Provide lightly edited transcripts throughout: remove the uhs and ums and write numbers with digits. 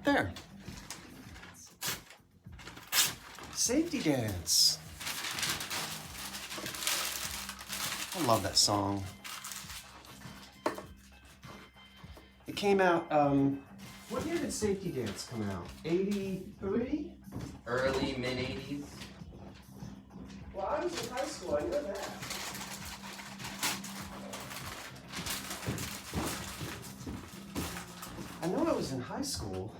There. Safety Dance. I love that song. It came out, what year did Safety Dance come out? 83? Early, mid-80s. Well, I was in high school, I know that. I know I was in high school.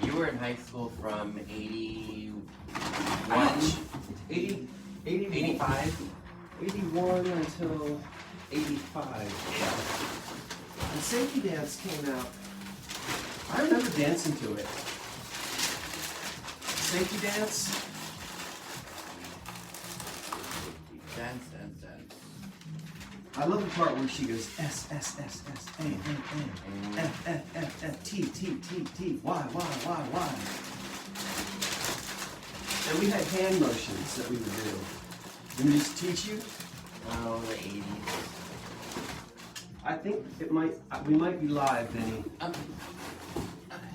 You were in high school from 81? 80, 85? 81 until 85. Yeah. And Safety Dance came out. I remember dancing to it. Safety Dance. Dance, dance, dance. I love the part where she goes S, S, S, S, A, A, A, F, F, F, F, T, T, T, T, Y, Y, Y. And we had hand motions that we would do. Did we just teach you? Oh, the 80s. I think we might be live, Vinny. Okay.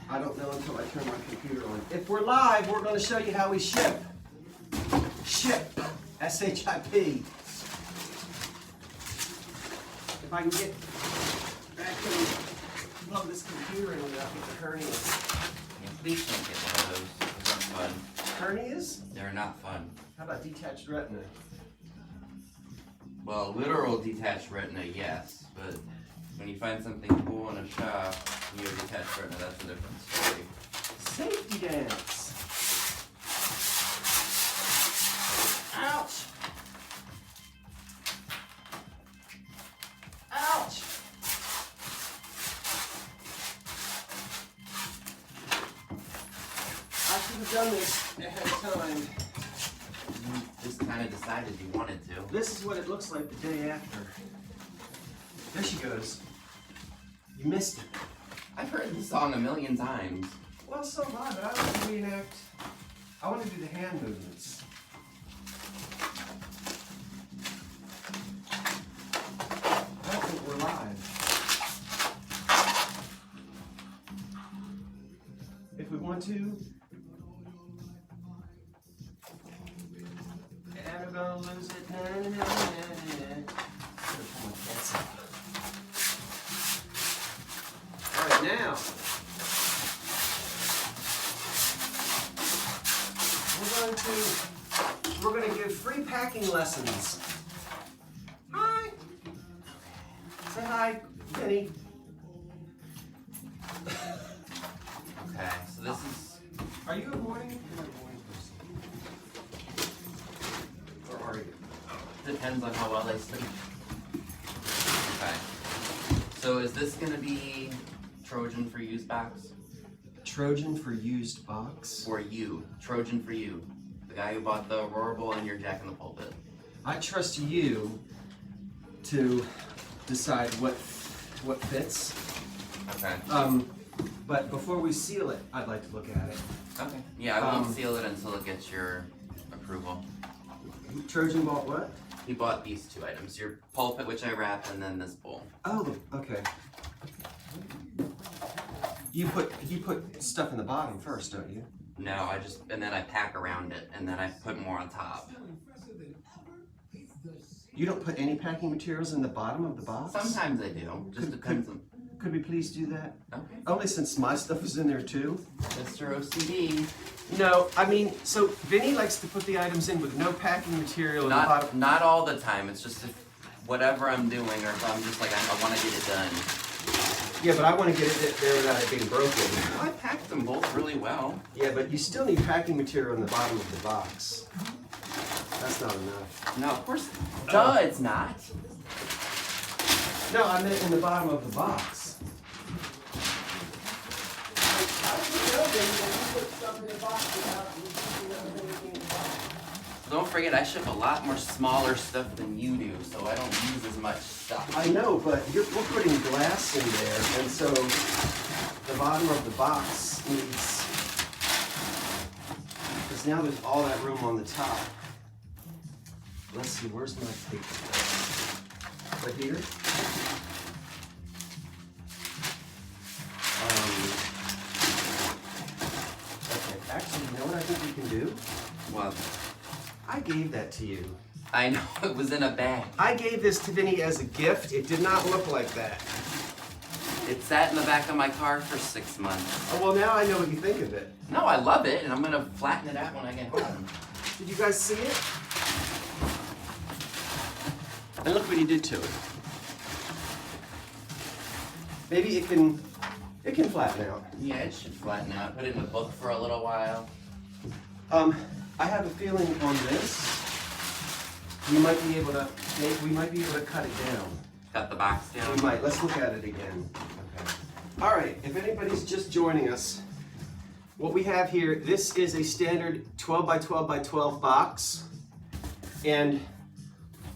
I don't know until I turn my computer on. If we're live, we're going to show you how we ship. Ship. S-H-I-P. If I can get back and plug this computer in without getting hernias. Yeah, please don't get one of those. Those aren't fun. Hernias? They're not fun. How about detached retina? Well, literal detached retina, yes, but when you find something cool in a shop, and you're detached retina, that's a different story. Safety Dance. Ouch. Ouch. I should have done this ahead of time. You just kind of decided you wanted to. This is what it looks like the day after. There she goes. You missed it. I've heard the song a million times. Well, so have I, but I want to reenact. I want to do the hand movements. I don't think we're live. If we want to. And we're gonna lose it. Na, na, na, na, na. That's it. All right, now we're going to give free packing lessons. Hi. Say hi, Benny. Okay, so this is... Are you a morning person? Or are you? Depends on how well I sleep. Okay. So is this going to be Trojan for Use box? Trojan for used box? For you. Trojan for you. The guy who bought the Aurora Bowl and your Jack in the Pulpit. I trust you to decide what fits. Okay. But before we seal it, I'd like to look at it. Okay. Yeah, I won't seal it until it gets your approval. Trojan bought what? He bought these two items. Your pulpit, which I wrap, and then this bowl. Oh, okay. You put stuff in the bottom first, don't you? No, and then I pack around it, and then I put more on top. You don't put any packing materials in the bottom of the box? Sometimes I do. Just depends on... Could we please do that? Okay. Only since my stuff is in there too. Mr. OCD. No, I mean, so Vinny likes to put the items in with no packing material in the bottom. Not all the time. It's just if whatever I'm doing, or if I'm just like, I want to get it done. Yeah, but I want to get it there without it being broken. Well, I packed them both really well. Yeah, but you still need packing material in the bottom of the box. That's not enough. No, of course. Duh, it's not. No, I meant in the bottom of the box. Don't forget, I ship a lot more smaller stuff than you do, so I don't use as much stuff. I know, but we're putting glass in there, and so the bottom of the box needs, because now there's all that room on the top. Let's see, where's my paper? Right here? What? I gave that to you. I know, it was in a bag. I gave this to Vinny as a gift. It did not look like that. It sat in the back of my car for 6 months. Oh, well, now I know what you think of it. No, I love it, and I'm gonna flatten it out when I get home. Did you guys see it? And look what he did to it. Maybe it can flatten out. Yeah, it should flatten out. Put it in the book for a little while. I have a feeling on this, we might be able to cut it down. Cut the box down. We might. Let's look at it again. Okay. All right, if anybody's just joining us, what we have here, this is a standard 12 by 12 by 12 box. And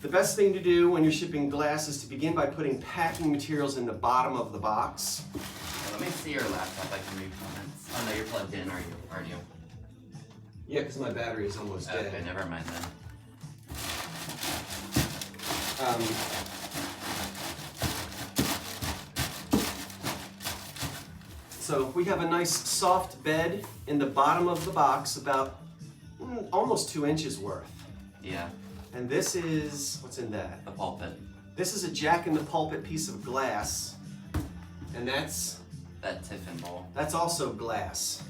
the best thing to do when you're shipping glass is to begin by putting packing materials in the bottom of the box. Let me see your laptop. I can read comments. Oh no, you're plugged in, aren't you? Yeah, because my battery is almost dead. Okay, never mind then. So we have a nice soft bed in the bottom of the box, about almost 2 inches worth. Yeah. And this is, what's in that? The pulpit. This is a Jack in the Pulpit piece of glass. And That tiffin bowl. that's also glass.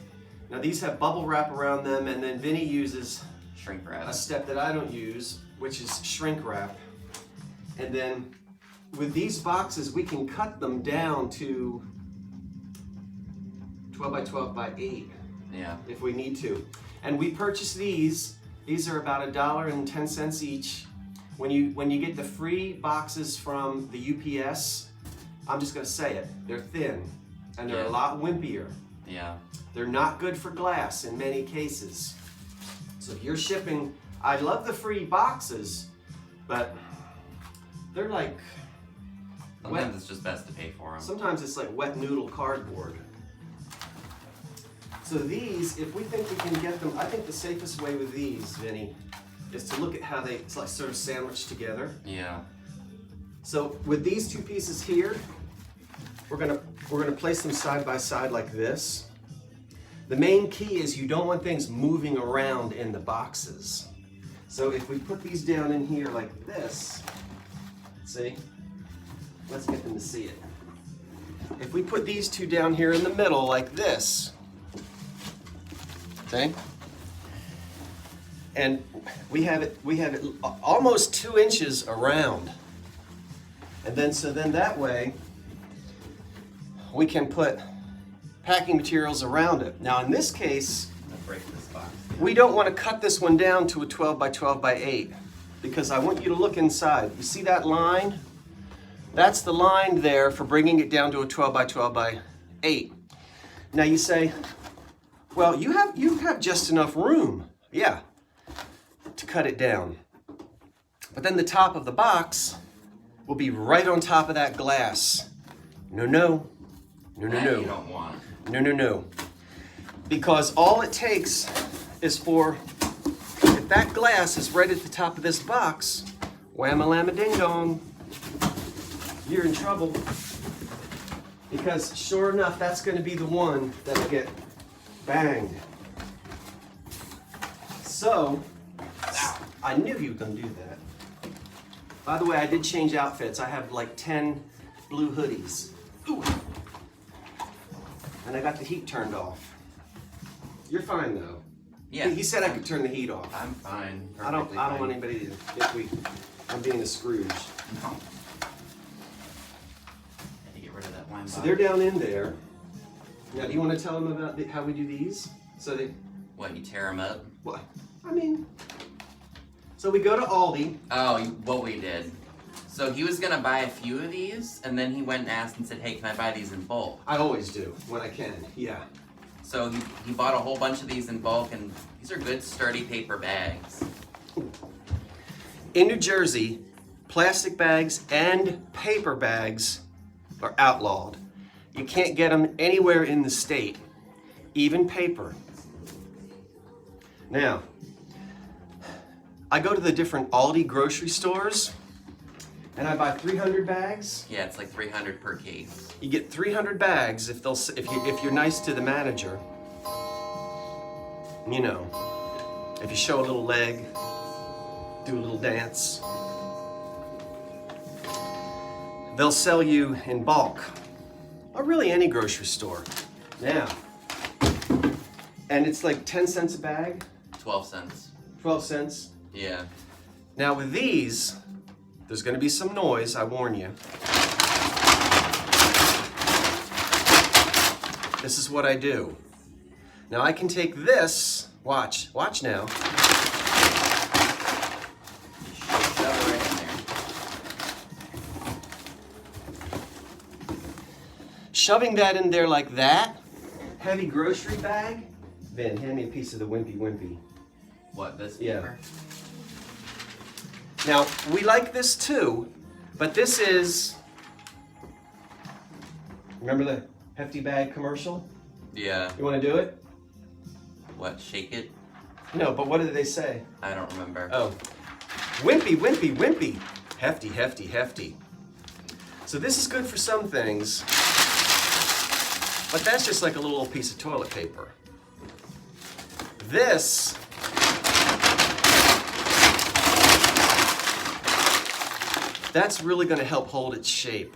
Now these have bubble wrap around them, and then Vinny uses Shrink wrap. a step that I don't use, which is shrink wrap. And then with these boxes, we can cut them down to 12 by 12 by 8 Yeah. if we need to. And we purchase these. These are about $1.10 each. When you get the free boxes from the UPS, I'm just gonna say it, they're thin and they're a lot wimpier. Yeah. They're not good for glass in many cases. So if you're shipping, I love the free boxes, but they're like Sometimes it's just best to pay for them. sometimes it's like wet noodle cardboard. So these, if we think we can get them, I think the safest way with these, Vinny, is to look at how it's like sort of sandwiched together. Yeah. So with these two pieces here, we're gonna place them side by side like this. The main key is you don't want things moving around in the boxes. So if we put these down in here like this, see? Let's get them to see it. If we put these two down here in the middle like this, okay? And we have it almost 2 inches around. And then that way we can put packing materials around it. Now in this case, I'll break this box. we don't want to cut this one down to a 12 by 12 by 8 because I want you to look inside. You see that line? That's the line there for bringing it down to a 12 by 12 by 8. Now you say, well, you have just enough room, yeah, to cut it down. But then the top of the box will be right on top of that glass. No. That you don't want. No. Because all it takes is for, if that glass is right at the top of this box, wham-a-lam-a-ding-dong, you're in trouble. Because sure enough, that's gonna be the one that'll get banged. So, I knew you were gonna do that. By the way, I did change outfits. I have like 10 blue hoodies. Ooh. And I got the heat turned off. You're fine though. Yeah. He said I could turn the heat off. I'm fine. I don't Perfectly want anybody to think I'm being a Scrooge. No. Had to get rid of that wine So bottle. they're down in there. Now, do you want to tell them about how we do these? So they, What, you tear them up? what? I mean, so we go to Aldi. Oh, what we did. So he was gonna buy a few of these, and then he went and asked and said, hey, can I buy these in bulk? I always do when I can. Yeah. So he bought a whole bunch of these in bulk, and these are good sturdy paper bags. In New Jersey, plastic bags and paper bags are outlawed. You can't get them anywhere in the state, even paper. Now, I go to the different Aldi grocery stores and I buy 300 bags. Yeah, it's like 300 per case. You get 300 bags if you're nice to the manager. You know. If you show a little leg, do a little dance. They'll sell you in bulk, or really any grocery store. Now, and it's like 10 cents a bag? 12 cents. 12 cents? Yeah. Now with these, there's gonna be some noise, I warn you. This is what I do. Now I can take this, watch now. Shove it right in there. Shoving that in there like that, heavy grocery bag. Vin, hand me a piece of the wimpy. What, this Yeah. paper? Now, we like this too, but this is, remember the hefty bag commercial? Yeah. You wanna do it? What, shake it? No, but what did they say? I don't remember. Oh, wimpy. Hefty. So this is good for some things, but that's just like a little old piece of toilet paper. This, that's really gonna help hold its shape.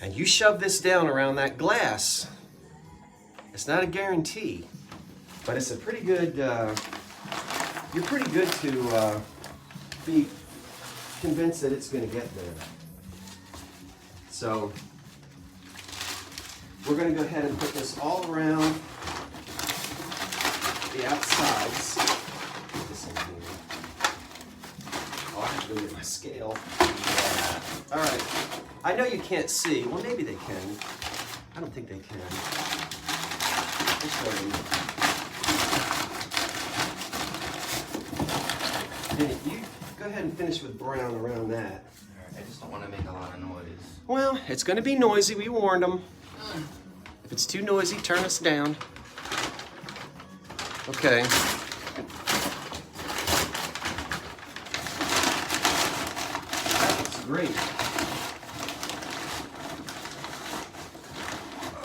And you shove this down around that glass, it's not a guarantee, but it's a pretty good, you're pretty good to be convinced that it's gonna get there. So, we're gonna go ahead and put this all around the outsides. Put this in here. Oh, I have to go get my scale. Yeah. All right. I know you can't see. Well, maybe they can. I don't think they can. I'll show you. Then you go ahead and finish with brown around that. Alright, I just don't want to make a lot of noise. Well, it's going to be noisy. We warned them. If it's too noisy, turn us down. Okay. That looks great.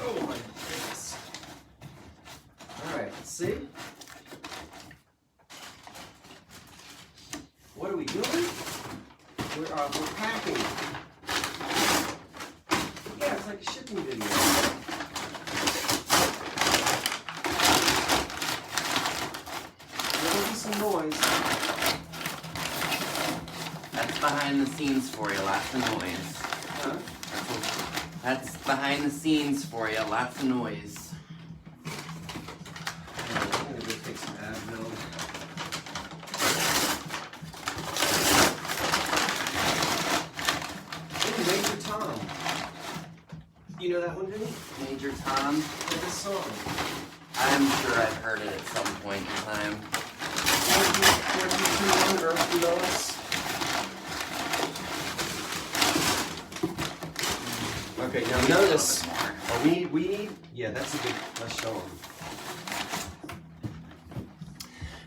Oh my goodness. All right, let's see. What are we doing? We're packing. Yeah, it's like a shipping video. There'll be some noise. That's behind the scenes for you, lots of noise. Huh? That's behind the scenes for you, lots of noise. I'm gonna go take some Advil. Hey, Major Tom. You know that one, Vinny? Major Tom, Like this song. I'm sure I've heard it at some point in time. 4221 Earth Below Us. Okay, now notice. A little bit more. Oh, we need, yeah, that's a good, let's show them.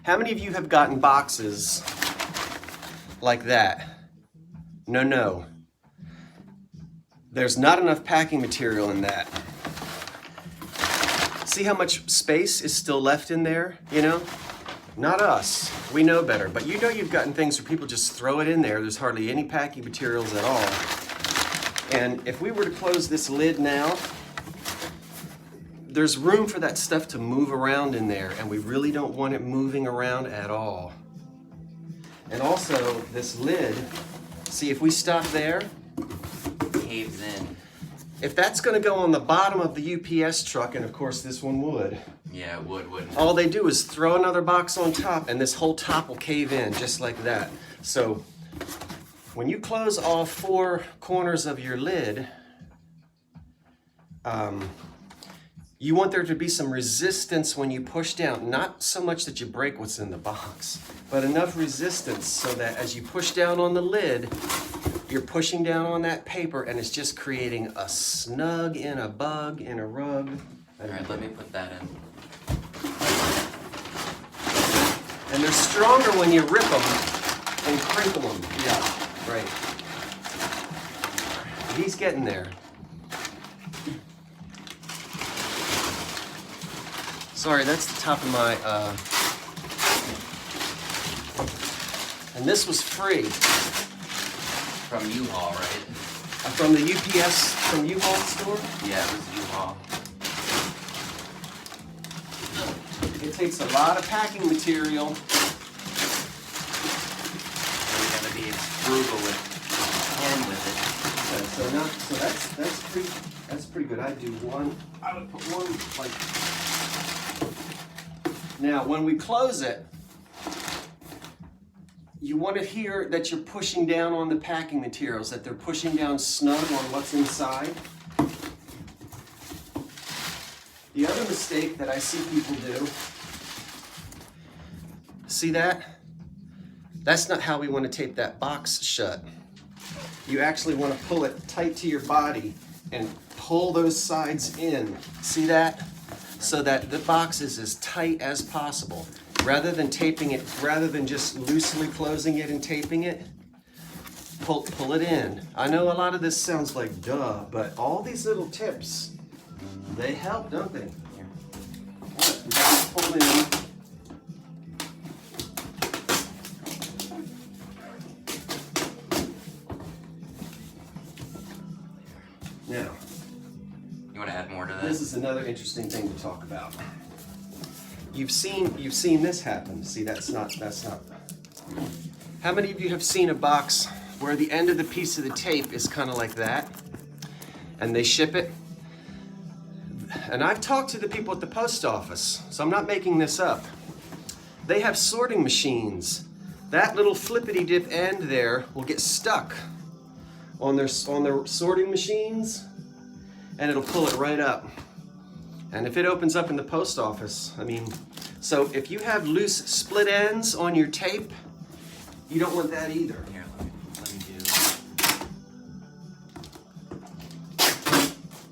How many of you have gotten boxes like that? No. There's not enough packing material in that. See how much space is still left in there, you know? Not us, we know better, but you know you've gotten things where people just throw it in there. There's hardly any packing materials at all. And if we were to close this lid now, there's room for that stuff to move around in there, and we really don't want it moving around at all. And also, this lid, see if we stop there, Caves in. if that's gonna go on the bottom of the UPS truck, and of course this one would, Yeah, it wouldn't. all they do is throw another box on top and this whole top will cave in just like that. So when you close all four corners of your lid, you want there to be some resistance when you push down. Not so much that you break what's in the box, but enough resistance so that as you push down on the lid, you're pushing down on that paper and it's just creating a snug in a bug in a rug. Alright, let me put that in. And they're stronger when you rip them and crinkle them. Yeah, right. He's getting there. Sorry, that's the top of my And this was free. From U-Haul, right? From the UPS, from U-Haul store? Yeah, it was U-Haul. It takes a lot of packing material. So you gotta be frugal with it. Okay, so that's pretty good. I would put one like. Now, when we close it, you want to hear that you're pushing down on the packing materials, that they're pushing down snug on what's inside. The other mistake that I see people do, see that? That's not how we want to tape that box shut. You actually want to pull it tight to your body and pull those sides in. See that? So that the box is as tight as possible. Rather than taping it, rather than just loosely closing it and taping it, pull it in. I know a lot of this sounds like duh, but all these little tips, they help, don't they? Here. What? We got to pull in. Now, You want to add more to this this? is another interesting thing to talk about. You've seen this happen. See, that's not. How many of you have seen a box where the end of the piece of the tape is kind of like that, and they ship it? And I've talked to the people at the post office, so I'm not making this up. They have sorting machines. That little flippity dip end there will get stuck on their sorting machines, and it'll pull it right up. And if it opens up in the post office, I mean, so if you have loose split ends on your tape, you don't want that either. Here, let me do.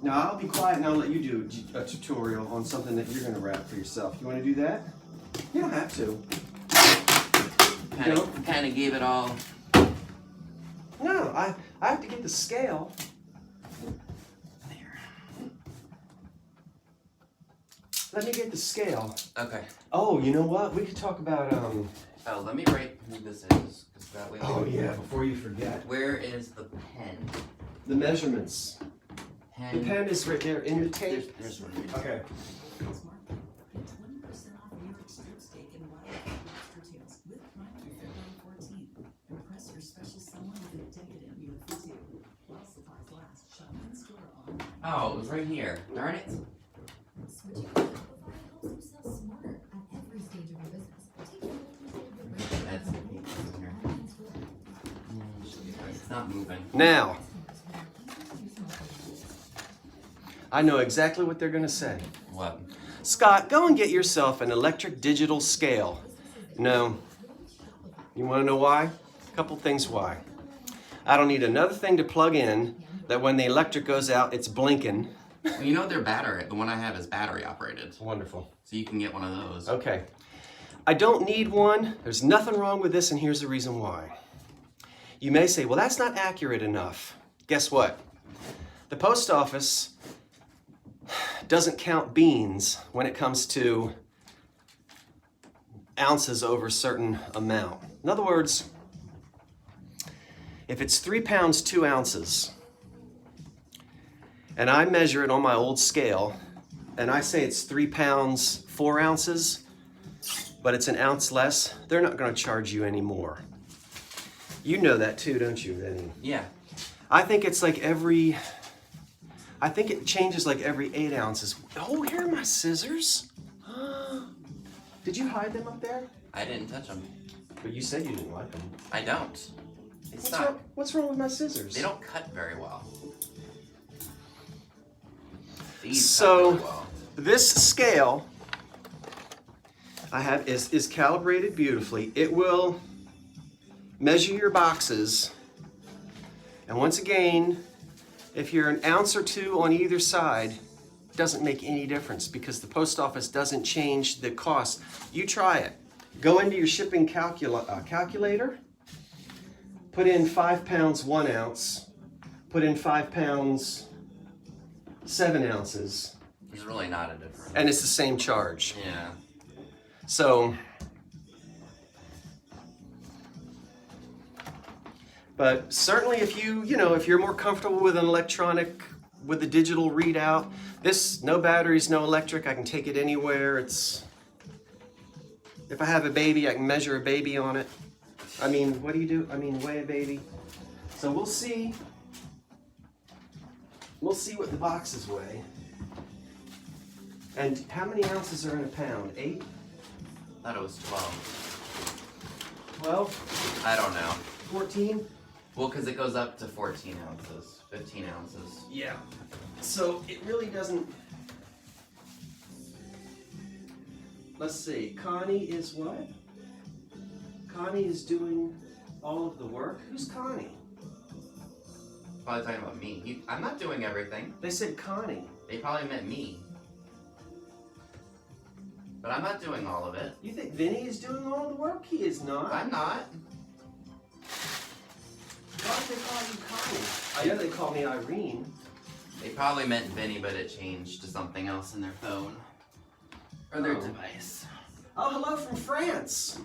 Now I'll be quiet and I'll let you do a tutorial on something that you're gonna wrap for yourself. You wanna do that? You don't have to. Kind of gave it all. No, I have to get the scale. There. Let me get the scale. Okay. Oh, you know what? We could talk about Oh, let me write who this is, because that way. oh yeah, before you forget. Where is the pen? The measurements. Pen. The pen is right there in the tape. There's one. Okay. Oh, it was right here. Darn it. That's here. It's not moving. Now, I know exactly what they're gonna say. What? Scott, go and get yourself an electric digital scale. No. You wanna know why? A couple things why. I don't need another thing to plug in that when the electric goes out, it's blinking. Well, you know their battery. The one I have is battery operated, Wonderful. so you can get one of those. Okay. I don't need one. There's nothing wrong with this, and here's the reason why. You may say, well, that's not accurate enough. Guess what? The post office doesn't count beans when it comes to ounces over a certain amount. In other words, if it's 3 pounds, 2 ounces, and I measure it on my old scale, and I say it's 3 pounds, 4 ounces, but it's an ounce less, they're not gonna charge you any more. You know that too, don't you, Vinny? Yeah. I think it's like I think it changes like every 8 ounces. Oh, here are my scissors. Did you hide them up there? I didn't touch them. But you said you didn't like them. I don't. It's not. What's wrong with my scissors? They don't cut very well. These So, cut really well. this scale I have is calibrated beautifully. It will measure your boxes. And once again, if you're an ounce or two on either side, it doesn't make any difference because the post office doesn't change the cost. You try it. Go into your shipping calculator, put in 5 pounds 1 ounce, put in 5 pounds 7 ounces, There's really not a difference. and it's the same charge. Yeah. So But certainly if if you're more comfortable with an electronic, with a digital readout, this, no batteries, no electric, I can take it anywhere. If I have a baby, I can measure a baby on it. I mean, what do you do? I mean, weigh a baby. So we'll see. We'll see what the boxes weigh. And how many ounces are in a pound? 8? I thought it was 12. 12? I don't know. 14? Well, because it goes up to 14 ounces, 15 ounces. Yeah. So it really doesn't. Let's see. Connie is what? Connie is doing all of the work. Who's Connie? Probably talking about me. I'm not doing everything. They said Connie. They probably meant me. But I'm not doing all of it. You think Vinny is doing all the work? He is not. I'm not. Why did they call you Connie? I know they call me Irene. They probably meant Vinny, but it changed to something else in their phone. Or their Oh. device. Oh, hello from France.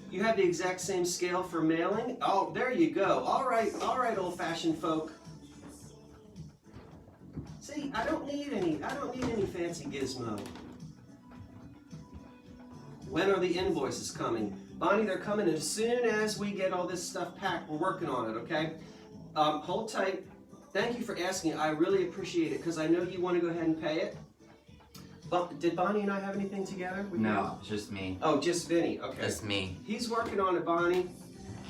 You have the exact same scale for mailing? Oh, there you go. All right, old-fashioned folk. See, I don't need any fancy gizmo. When are the invoices coming? Bonnie, they're coming as soon as we get all this stuff packed. We're working on it, okay? Hold tight. Thank you for asking. I really appreciate it because I know you want to go ahead and pay it. But did Bonnie and I have anything together? No, just me. Oh, just Vinny. Okay. Just me. He's working on it, Bonnie.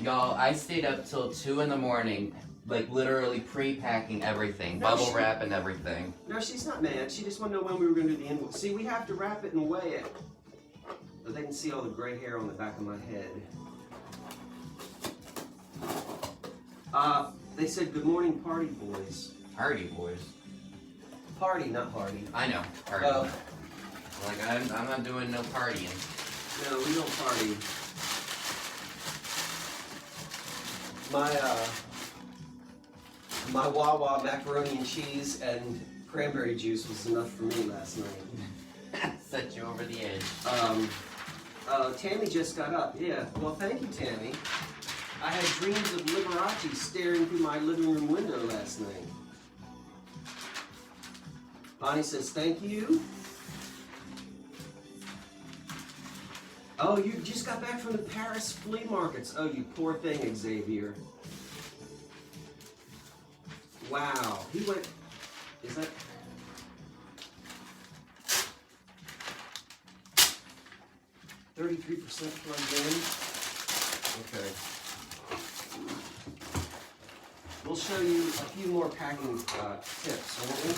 Y'all, I stayed up till 2 in the morning, like literally pre-packing everything, No, bubble wrap and everything. No, she's not mad. She just wanted to know when we were going to do the invoice. See, we have to wrap it and weigh it. So they can see all the gray hair on the back of my head. They said, good morning, party boys. Party boys. Party, not party. I know, party. Like, I'm not doing no partying. No, we don't party. My Wawa macaroni and cheese and cranberry juice was enough for me last night. Set you over the edge. Tammy just got up. Yeah, well, thank you, Tammy. I had dreams of Liberace staring through my living room window last night. Bonnie says, thank you. Oh, you just got back from the Paris flea markets. Oh, you poor thing, Xavier. Wow. He went, is that? $33% plugged in. Okay. We'll show you a few more packing tips, won't we?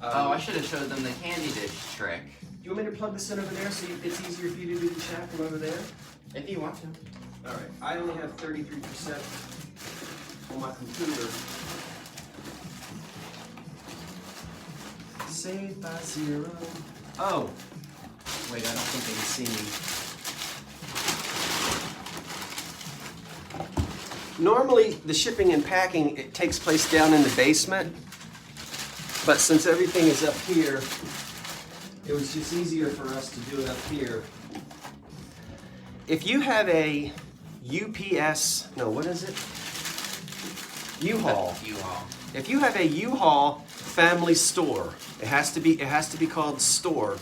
Oh, I should have showed them the candy dish trick. Do you want me to plug this in over there so it's easier for you to do the check from over there? If you want to. All right. I only have 33% on my computer. Saved by 0. Oh. Wait, I don't think they can see me. Normally, the shipping and packing, it takes place down in the basement. But since everything is up here, it was just easier for us to do it up here. If you have a UPS, no, what is it? U-Haul. U-Haul. If you have a U-Haul family store, it has to be called store.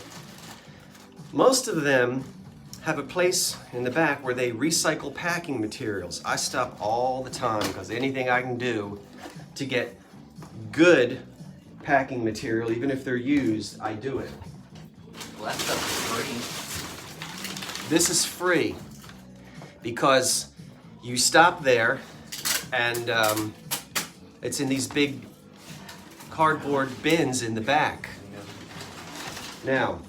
Most of them have a place in the back where they recycle packing materials. I stop all the time because anything I can do to get good packing material, even if they're used, I do it. Well, that stuff is free. This is free because you stop there and it's in these big cardboard bins in the back. Now,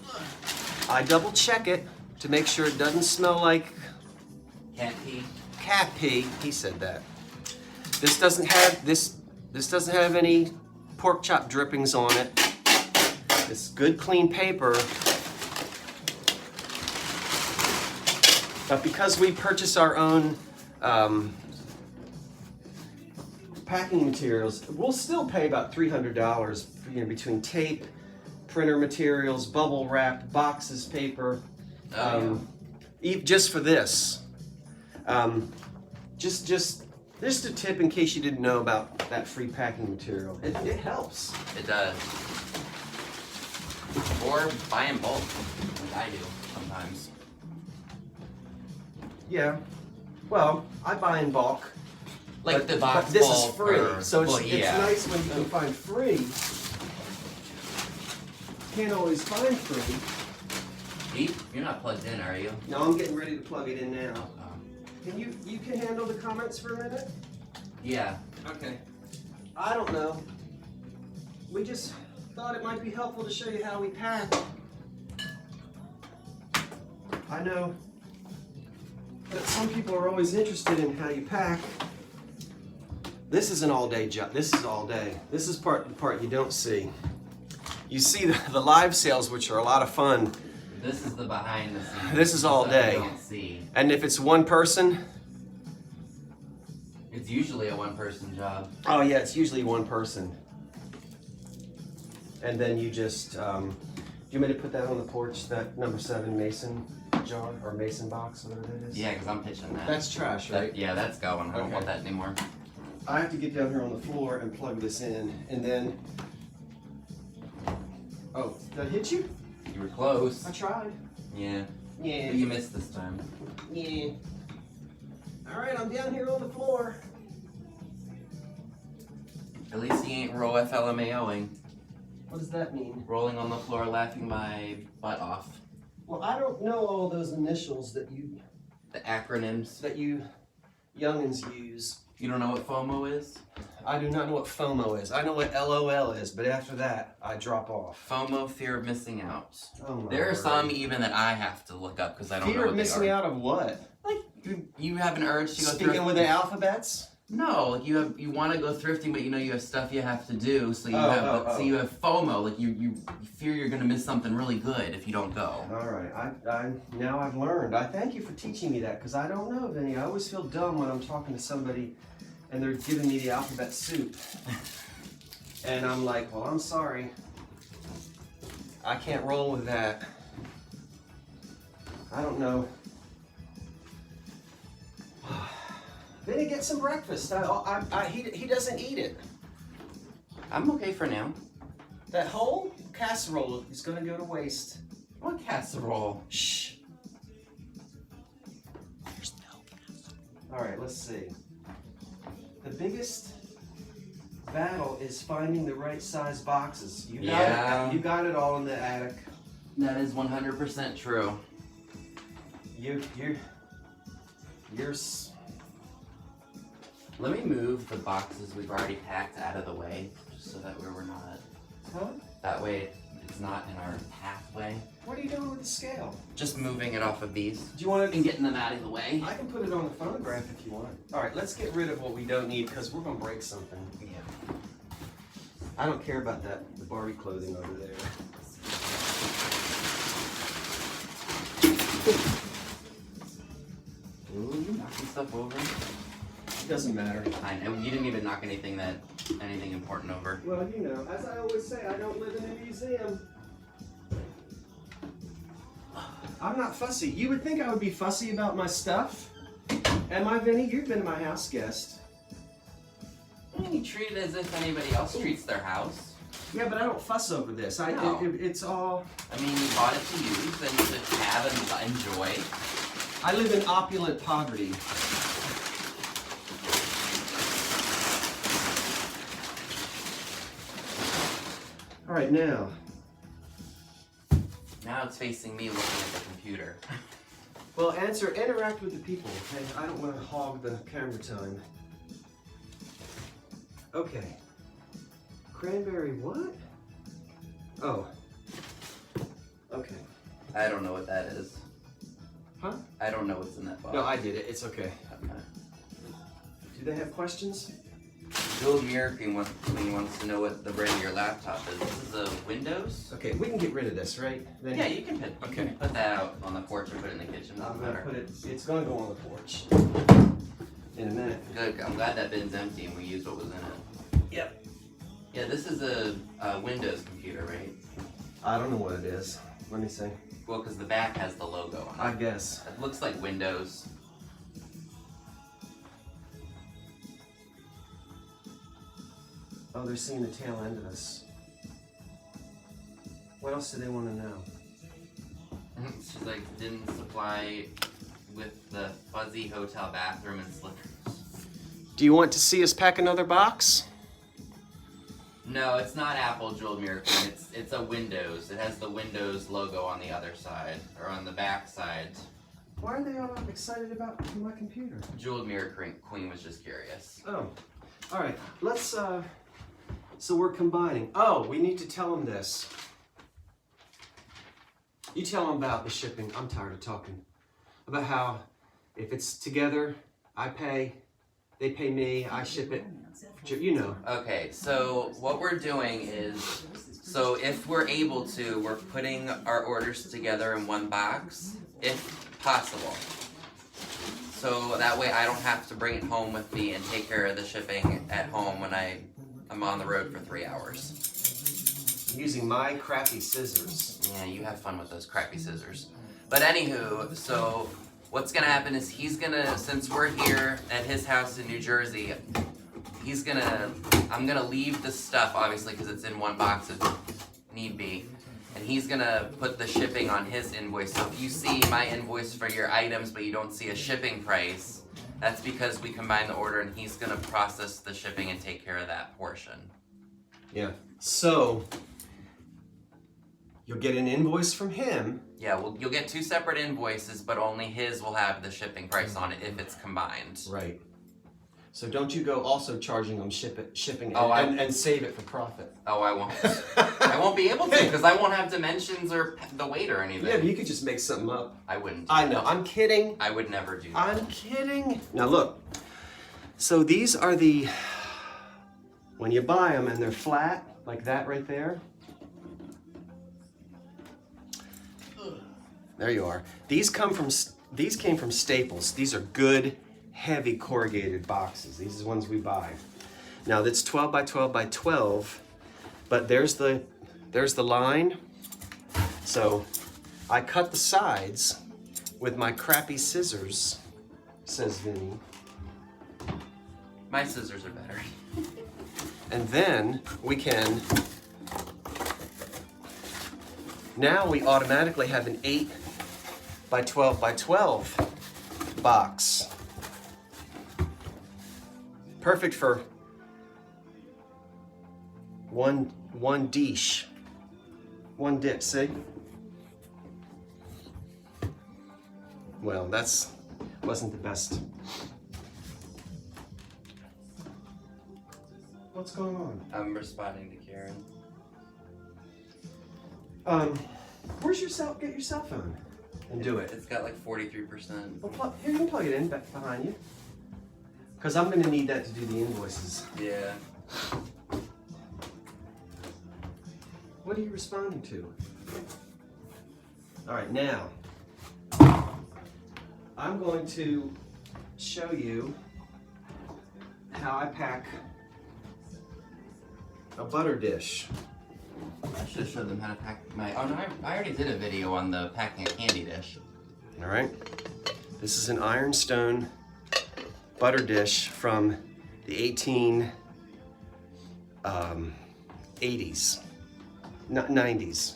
I double check it to make sure it doesn't smell like Cat pee. cat pee. He said that. This doesn't have any pork chop drippings on it. It's good clean paper. But because we purchase our own packing materials, we'll still pay about $300 between tape, printer materials, bubble wrap, boxes, paper, just for this. Just a tip in case you didn't know about that free packing material. It helps. It does. Or buy in bulk, like I do sometimes. Yeah. Well, I buy in bulk. Like the box but this is bulk free, or- so it's, well, yeah. it's nice when you can find free. Can't always find free. Deep? You're not plugged in, are you? No, I'm getting ready to plug it in now. Oh. Can you can handle the comments for a minute? Yeah. Okay. I don't know. We just thought it might be helpful to show you how we pack. I know that some people are always interested in how you pack. This is an all-day job. This is all day. This is the part you don't see. You see the live sales, which are a lot of fun. This is the behind the scenes. This is all stuff day. You don't see. And if it's one person, It's usually a one-person job. oh yeah, it's usually one person. And then you just, do you want me to put that on the porch, that number 7 mason jar, or mason box, whatever that is? Yeah, because I'm pitching that. That's trash, right? Yeah, that's going. I don't Okay. want that anymore. I have to get down here on the floor and plug this in, and then, oh, did I hit you? You were close. I tried. Yeah. Yeah. But you missed this time. Yeah. All right, I'm down here on the floor. At least he ain't row FLMAOing. What does that mean? Rolling on the floor, laughing my butt off. Well, I don't know all those initials that you The acronyms. youngins use. You don't know what FOMO is? I do not know what FOMO is. I know what LOL is, but after that, I drop off. FOMO, fear of missing out. Oh my There are word. some even that I have to look up because I don't know Fear what of they missing are. out of what? Like you have an urge to go Speaking with the alphabets? No, like you want to go thrifting, but you know you have stuff you have to do, so you Oh, have oh, so you have FOMO, like you fear you're gonna miss something really good if you don't go. All right, now I've learned. I thank you for teaching me that because I don't know of any. I always feel dumb when I'm talking to somebody and they're giving me the alphabet soup. And I'm like, well, I'm sorry. I can't roll with that. I don't know. Then he gets some breakfast. He doesn't eat it. I'm okay for now. That whole casserole is going to go to waste. What casserole? Shh. There's no casserole. All right, let's see. The biggest battle is finding the right size boxes. You got it all in the attic. That is 100% true. You're Let me move the boxes we've already packed out of the way, just so that we're not. Huh? That way it's not in our pathway. What are you doing with the scale? Just moving it off of these Do you want and getting them out of the way. I can put it on the phonograph if you want. All right, let's get rid of what we don't need because we're gonna break something. Yeah. I don't care about the Barbie clothing over there. Ooh, you knocking stuff over? It doesn't matter. I know. You didn't even knock anything important over. Well, you know, as I always say, I don't live in a museum. I'm not fussy. You would think I would be fussy about my stuff. Am I, Vinny? You've been my house guest. I mean, you treat it as if anybody else treats their house. Yeah, but I don't fuss over this. No. It's all... I mean, you bought it to use and to have and enjoy. I live in opulent poverty. All right, now. Now it's facing me looking at the computer. Well, interact with the people, okay? I don't want to hog the camera time. Okay. Cranberry what? Oh. Okay. I don't know what that is. Huh? I don't know what's in that box. No, I did it. It's okay. Okay. Do they have questions? Bill American wants to know what the brand of your laptop is. This is a Windows? Okay, we can get rid of this, right? Then Yeah, you can put that out on the porch or put it in the kitchen. I'm Doesn't gonna matter. put it. It's gonna go on the porch. in a minute. Good. I'm glad that bin's empty and we used what was in it. Yep. Yeah, this is a Windows computer, right? I don't know what it is. Let me see. Well, because the back has the logo on it. I guess. It looks like Windows. Oh, they're seeing the tail end of this. What else do they want to know? She's like, didn't supply with the fuzzy hotel bathroom and slippers. Do you want to see us pack another box? No, it's not Apple Jeweled Mirror Queen. It's a Windows. It has the Windows logo on the other side, or on the back side. Why are they all excited about my computer? Jeweled Mirror Queen was just curious. Oh, all right. Let's, so we're combining. Oh, we need to tell them this. You tell them about the shipping. I'm tired of talking. About how if it's together, I pay, they pay me, I ship it. You know. Okay, so what we're doing is, so if we're able to, we're putting our orders together in one box, if possible. So that way I don't have to bring it home with me and take care of the shipping at home when I'm on the road for 3 hours. Using my crappy scissors. Yeah, you have fun with those crappy scissors. But anywho, so what's gonna happen is he's gonna, since we're here at his house in New Jersey, I'm gonna leave the stuff, obviously, because it's in one box if need be. And he's gonna put the shipping on his invoice. So if you see my invoice for your items, but you don't see a shipping price, that's because we combined the order and he's gonna process the shipping and take care of that portion. Yeah. So, you'll get an invoice from him. Yeah, well, you'll get 2 separate invoices, but only his will have the shipping price on it if it's combined. Right. So don't you go also charging them shipping Oh, and save it for profit. Oh, I won't. I won't be able to because I won't have dimensions or the weight or anything. Yeah, but you could just make something up. I wouldn't. I know. I'm kidding. I would never do that. I'm kidding. Now look. So these are the, when you buy them and they're flat, like that right there. There you are. These came from Staples. These are good, heavy corrugated boxes. These are the ones we buy. Now that's 12 by 12 by 12, but there's the line. So I cut the sides with my crappy scissors, says Vinny. My scissors are better. And then we can, now we automatically have an 8 by 12 by 12 box. Perfect for one dish. One dip, see? Well, that's wasn't the best. What's going on? I'm responding to Karen. Where's your cell? Get your cell phone and do it. It's got like 43%. Well, here, you can plug it in back behind you. Because I'm going to need that to do the invoices. Yeah. What are you responding to? All right, now, I'm going to show you how I pack a butter dish. I should have showed them how to pack my. Oh no, I already did a video on the packing a candy dish. All right. This is an ironstone butter dish from the 1880s, not 90s.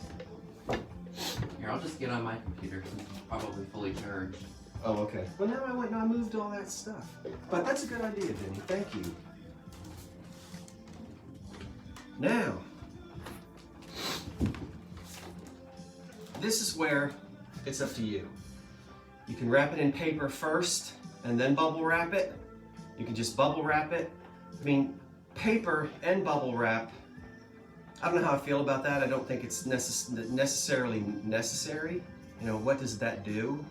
Here, I'll just get on my computer since it's probably fully charged. Oh, okay. Well, now I went and I moved all that stuff. But that's a good idea, Vinny. Thank you. Now, this is where it's up to you. You can wrap it in paper first and then bubble wrap it. You can just bubble wrap it. I mean, paper and bubble wrap, I don't know how I feel about that. I don't think it's necessarily necessary. You know, what does that do?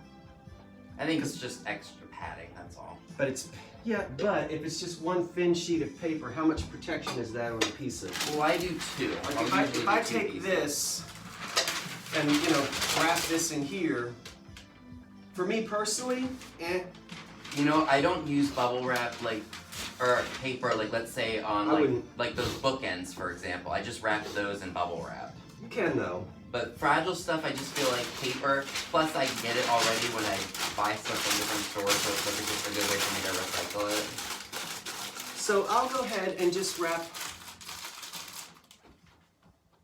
I think it's just extra padding, that's all. But it's, yeah, but if it's just one thin sheet of paper, how much protection is that on a piece of? Well, I do 2. Like if I take this and, you know, wrap this in here, for me personally, You know, I don't use bubble wrap or paper, let's say on like those bookends, for example. I just wrap those in bubble wrap. You can though. But fragile stuff, I just feel like paper. Plus, I get it already when I buy stuff from different stores, so it's just a good way for me to recycle it. So I'll go ahead and just wrap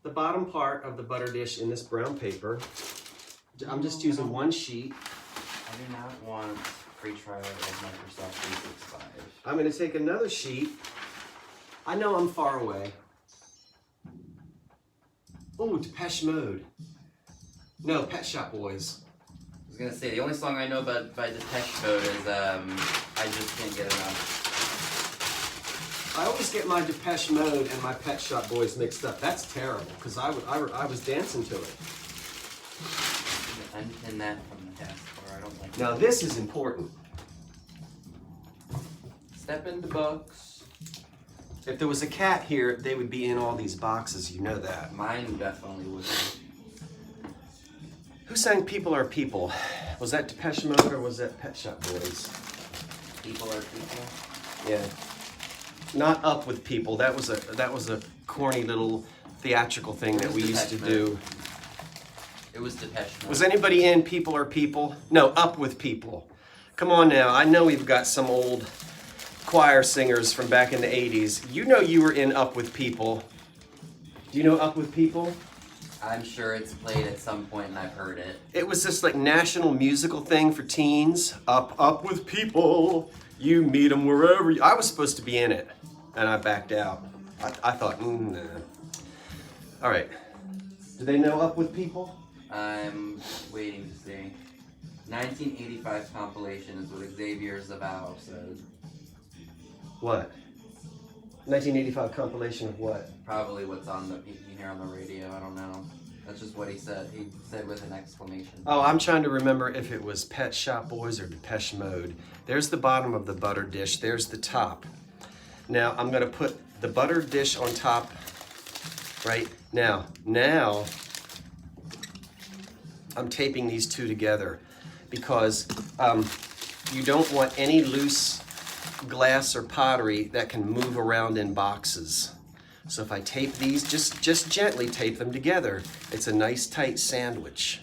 the bottom part of the butter dish in this brown paper. I'm just using one sheet. I do not want free trial of Microsoft 365. I'm going to take another sheet. I know I'm far away. Oh, Depeche Mode. No, Pet Shop Boys. I was going to say, the only song I know by Depeche Mode is I Just Can't Get Enough. I always get my Depeche Mode and my Pet Shop Boys mixed up. That's terrible, because I was dancing to it. Unpin that from the taskbar. I don't like Now that. this is important. Step into books. If there was a cat here, they would be in all these boxes, you know that. Mine definitely would be. Who sang People Are People? Was that Depeche Mode or was that Pet Shop Boys? People are people. Yeah. Not Up With People. That was a corny little theatrical thing that we used to do. It was Depeche Mode. Was anybody in People Are People? No, Up With People. Come on now. I know we've got some old choir singers from back in the 80s. You know you were in Up With People. Do you know Up With People? I'm sure it's played at some point and I've heard it. It was this like national musical thing for teens. Up with people. You meet them wherever you... I was supposed to be in it, and I backed out. I thought, nah. All right. Do they know Up With People? I'm waiting to see. 1985 compilation is what Xavier's about said. What? 1985 compilation of what? Probably what's on the you hear on the radio. I don't know. That's just what he said. He said with an exclamation. Oh, I'm trying to remember if it was Pet Shop Boys or Depeche Mode. There's the bottom of the butter dish. There's the top. Now I'm going to put the butter dish on top right now. Now I'm taping these two together because you don't want any loose glass or pottery that can move around in boxes. So if I tape these, just gently tape them together. It's a nice tight sandwich.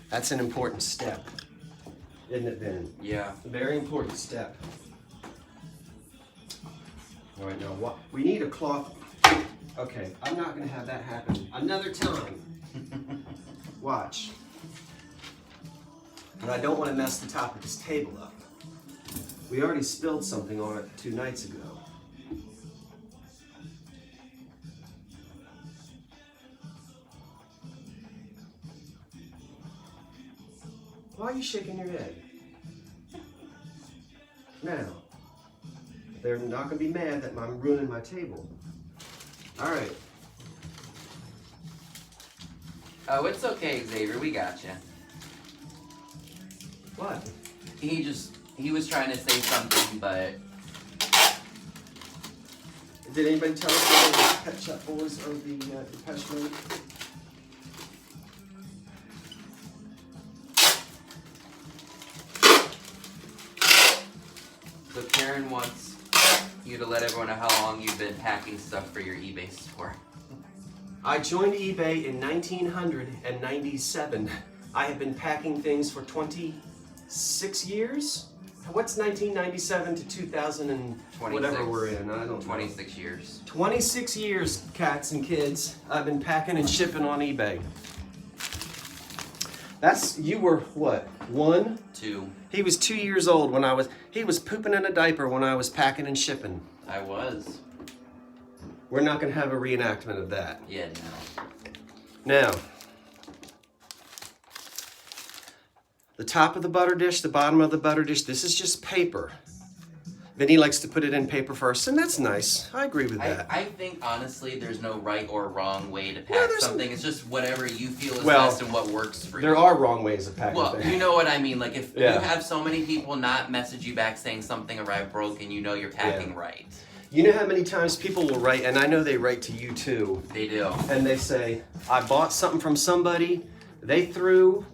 That's an important step, isn't it, Ben? Yeah. A very important step. All right, now what? We need a cloth. Okay, I'm not gonna have that happen another time. Watch. But I don't want to mess the top of this table up. We already spilled something on it 2 nights ago. Why are you shaking your head? Now, they're not going to be mad that I'm ruining my table. All right. Oh, it's okay, Xavier. We got you. What? He was trying to say something, but Did anybody tell us whether it was Pet Shop Boys or the Depeche Mode? so Karen wants you to let everyone know how long you've been packing stuff for your eBay store. I joined eBay in 1997. I have been packing things for 26 years? What's 1997 to 2000 and whatever we're in? I don't know. 26 years. 26 years, cats and kids. I've been packing and shipping on eBay. You were what, 1? 2. He was 2 years old when he was pooping in a diaper when I was packing and shipping. I was. We're not gonna have a reenactment of that. Yeah, no. Now, the top of the butter dish, the bottom of the butter dish, this is just paper. Vinny likes to put it in paper first, and that's nice. I agree with that. I think, honestly, there's no right or wrong way to pack there's something. It's just whatever you feel is Well, best and what works for you. There are wrong ways of packing Well, things. you know what I mean. Like, if Yeah. you have so many people not message you back saying something arrived broken, you know you're packing right. You know how many times people will write, and I know they write to you too, They do. and they say, I bought something from somebody, they threw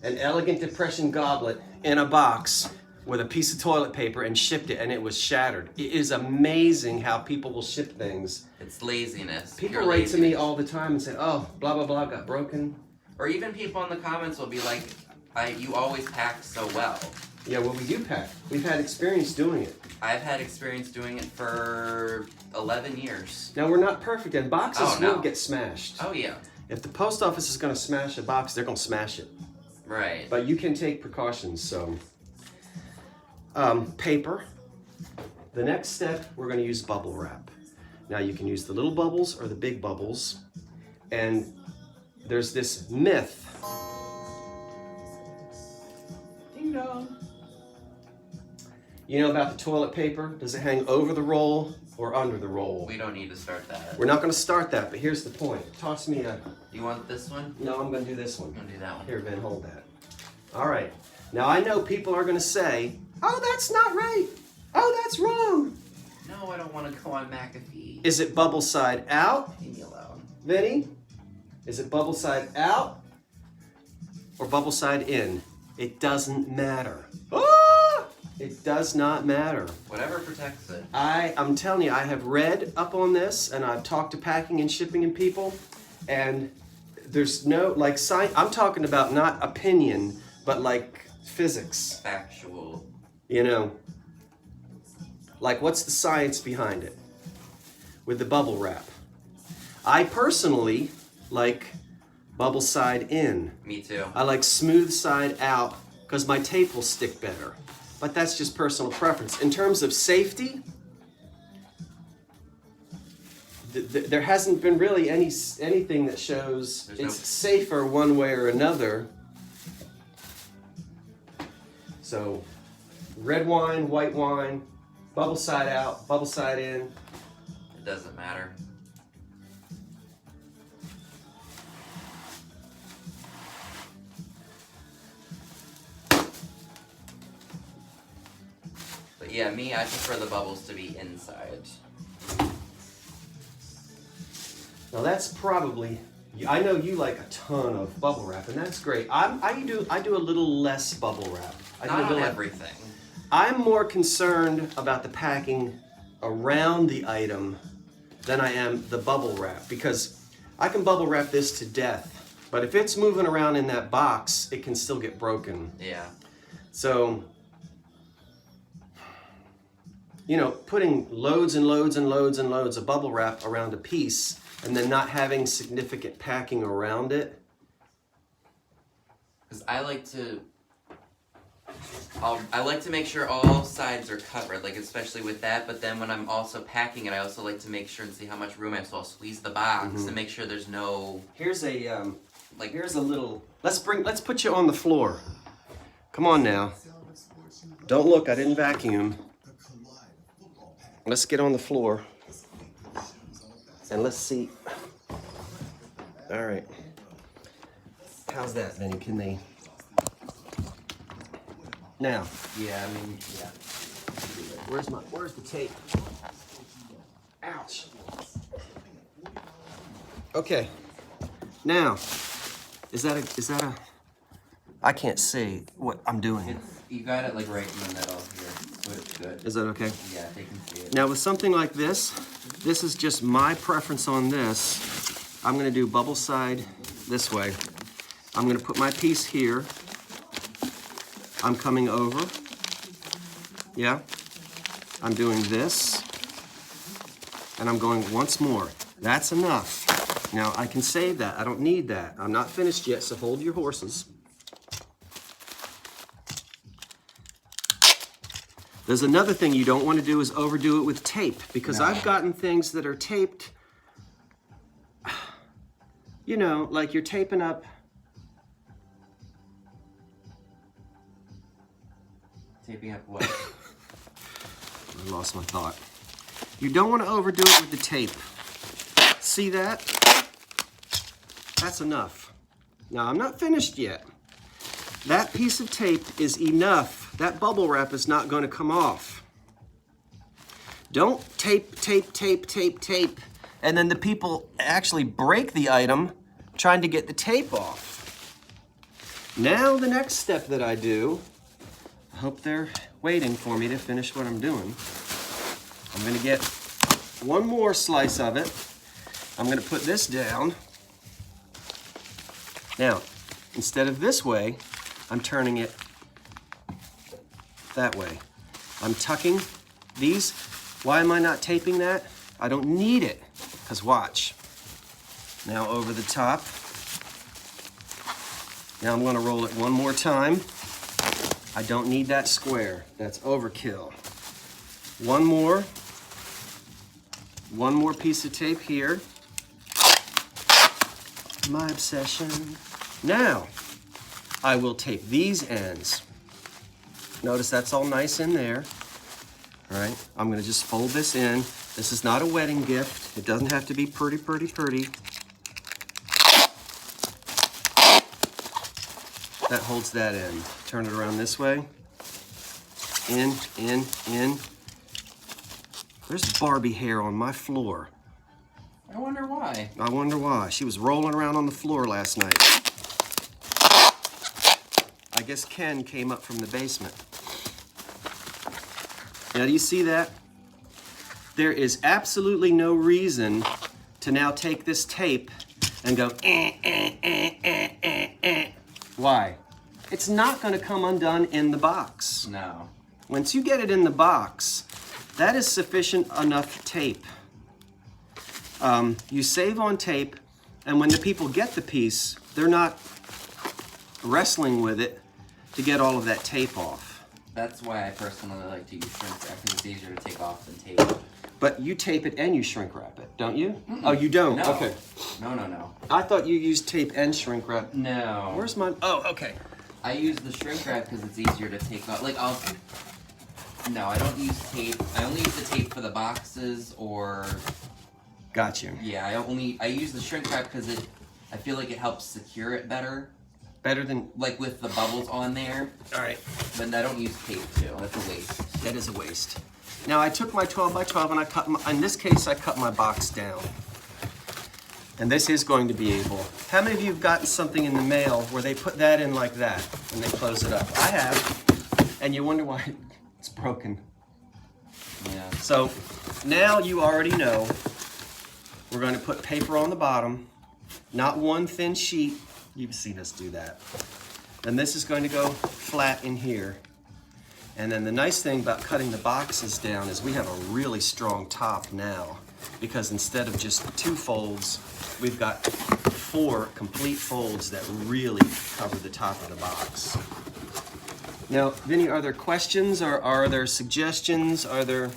an Elegant Depression goblet in a box with a piece of toilet paper and shipped it and it was shattered. It is amazing how people will ship things. It's laziness. People write to me all the time and say, oh, blah, blah, blah, got broken. Or even people in the comments will be like, you always pack so well. Yeah, well, we do pack. We've had experience doing it. I've had experience doing it for 11 years. Now, we're not perfect, and boxes will get smashed. Oh, yeah. If the post office is going to smash a box, they're going to smash it. Right. But you can take precautions, so. Paper. The next step, we're going to use bubble wrap. Now, you can use the little bubbles or the big bubbles. And there's this myth. Ding dong. You know about the toilet paper? Does it hang over the roll or under the roll? We don't need to start that. We're not going to start that, but here's the point. Toss me a... You want this one? No, I'm going to do this one. I'm going to do that one. Here, Ben, hold that. All right. Now, I know people are going to say, oh, that's not right. Oh, that's wrong. No, I don't want to go on McAfee. Is it bubble side out? Leave me alone. Vinny? Is it bubble side out or bubble side in? It doesn't matter. Ah! It does not matter. Whatever protects it. I'm telling you, I have read up on this and I've talked to packing and shipping and people, and there's no, like, science. I'm talking about not opinion, but like physics. Factual. You know, like, what's the science behind it with the bubble wrap? I personally like bubble side in. Me too. I like smooth side out because my tape will stick better. But that's just personal preference. In terms of safety, there hasn't been really anything that shows it's safer one way or another. So, red wine, white wine, bubble side out, bubble side in. It doesn't matter. But yeah, me, I prefer the bubbles to be inside. Now that's probably, I know you like a ton of bubble wrap, and that's great. I do a little less bubble wrap. Not on everything. I'm more concerned about the packing around the item than I am the bubble wrap, because I can bubble wrap this to death, but if it's moving around in that box, it can still get broken. Yeah. So, you know, putting loads and loads and loads and loads of bubble wrap around a piece and then not having significant packing around it. Because I like to make sure all sides are covered, like especially with that, but then when I'm also packing it, I also like to make sure and see how much room I have, so I'll squeeze the box and make sure there's no... Here's a, here's a little, let's put you on the floor. Come on now. Don't look, I didn't vacuum. Let's get on the floor. And let's see. All right. How's that, Benny? Can they? Now. Yeah, I mean, yeah. Where's the tape? Ouch. Okay. Now, is that a, I can't see what I'm doing. You got it like right in the middle here, so it's good. Is that okay? Yeah, they can see it. Now with something like this is just my preference on this. I'm gonna do bubble side this way. I'm gonna put my piece here. I'm coming over. Yeah. I'm doing this. And I'm going once more. That's enough. Now I can save that. I don't need that. I'm not finished yet, so hold your horses. There's another thing you don't want to do is overdo it with tape, because I've gotten things that are taped, you know, like you're taping up. Taping up what? I lost my thought. You don't want to overdo it with the tape. See that? That's enough. Now, I'm not finished yet. That piece of tape is enough. That bubble wrap is not going to come off. Don't tape, tape, tape, tape, tape, and then the people actually break the item trying to get the tape off. Now the next step that I do, hope they're waiting for me to finish what I'm doing. I'm gonna get one more slice of it. I'm gonna put this down. Now, instead of this way, I'm turning it that way. I'm tucking these. Why am I not taping that? I don't need it, because watch. Now over the top. Now I'm gonna roll it one more time. I don't need that square, that's overkill. One more piece of tape here. My obsession. Now, I will tape these ends. Notice that's all nice in there. All right, I'm gonna just fold this in. This is not a wedding gift. It doesn't have to be pretty, pretty, pretty. That holds that in. Turn it around this way. In, in, in. There's Barbie hair on my floor. I wonder why. I wonder why. She was rolling around on the floor last night. I guess Ken came up from the basement. Now, do you see that? There is absolutely no reason to now take this tape and go, Why? It's not going to come undone in the box. No. Once you get it in the box, that is sufficient enough tape. You save on tape, and when the people get the piece, they're not wrestling with it to get all of that tape off. That's why I personally like to use shrink wrap, because it's easier to take off than tape. But you tape it and you shrink wrap it, don't you? Oh, you don't? No. Okay. No. I thought you used tape and shrink wrap. No. Where's mine? Oh, okay. I use the shrink wrap because it's easier to take off. No, I don't use tape. I only use the tape for the boxes or... Got you. Yeah, I use the shrink wrap because I feel like it helps secure it better. Better than... Like with the bubbles on there. All right. But I don't use tape too. That's a waste. That is a waste. Now I took my 12 by 12 and in this case I cut my box down. And this is going to be able. How many of you have gotten something in the mail where they put that in like that and they close it up? I have. And you wonder why it's broken. Yeah. So now you already know we're going to put paper on the bottom, not one thin sheet. You've seen us do that. And this is going to go flat in here. And then the nice thing about cutting the boxes down is we have a really strong top now, because instead of just 2 folds, we've got 4 complete folds that really cover the top of the box. Now, Vinny, are there questions or are there suggestions? Are there...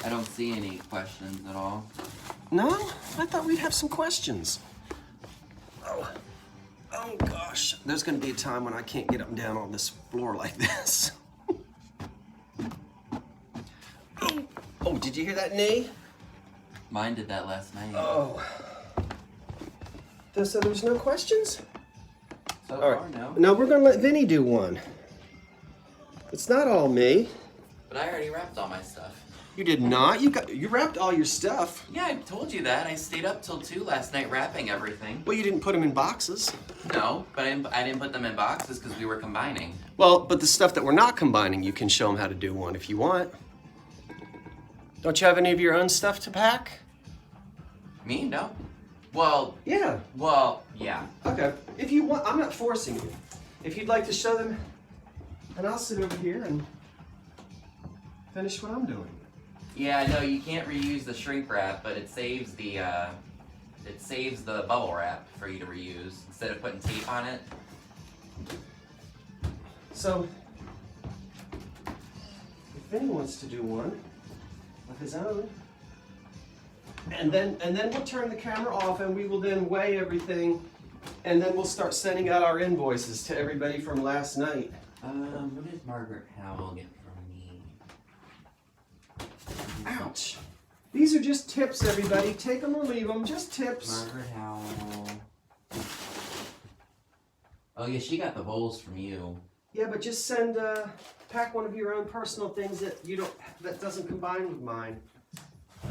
I don't see any questions at all. No? I thought we'd have some questions. Oh gosh, there's gonna be a time when I can't get up and down on this floor like this. Oh, did you hear that knee? Mine did that last night. Oh. So there's no questions? So All far, right. no. No, we're gonna let Vinny do one. It's not all me. But I already wrapped all my stuff. You did not? You wrapped all your stuff. Yeah, I told you that. I stayed up till 2 last night wrapping everything. Well, you didn't put them in boxes. No, but I didn't put them in boxes because we were combining. Well, but the stuff that we're not combining, you can show them how to do one if you want. Don't you have any of your own stuff to pack? Me? No. Well, Yeah. yeah. Okay. If you want, I'm not forcing you. If you'd like to show them, and I'll sit over here and finish what I'm doing. Yeah, no, you can't reuse the shrink wrap, but it saves the bubble wrap for you to reuse instead of putting tape on it. So, if Vinny wants to do one of his own, and then we'll turn the camera off and we will then weigh everything, and then we'll start sending out our invoices to everybody from last night. What did Margaret Howell get from me? Ouch. These are just tips, everybody. Take them or leave them, just tips. Margaret Howell. Oh yeah, she got the bowls from you. Yeah, but just pack one of your own personal things that doesn't combine with mine.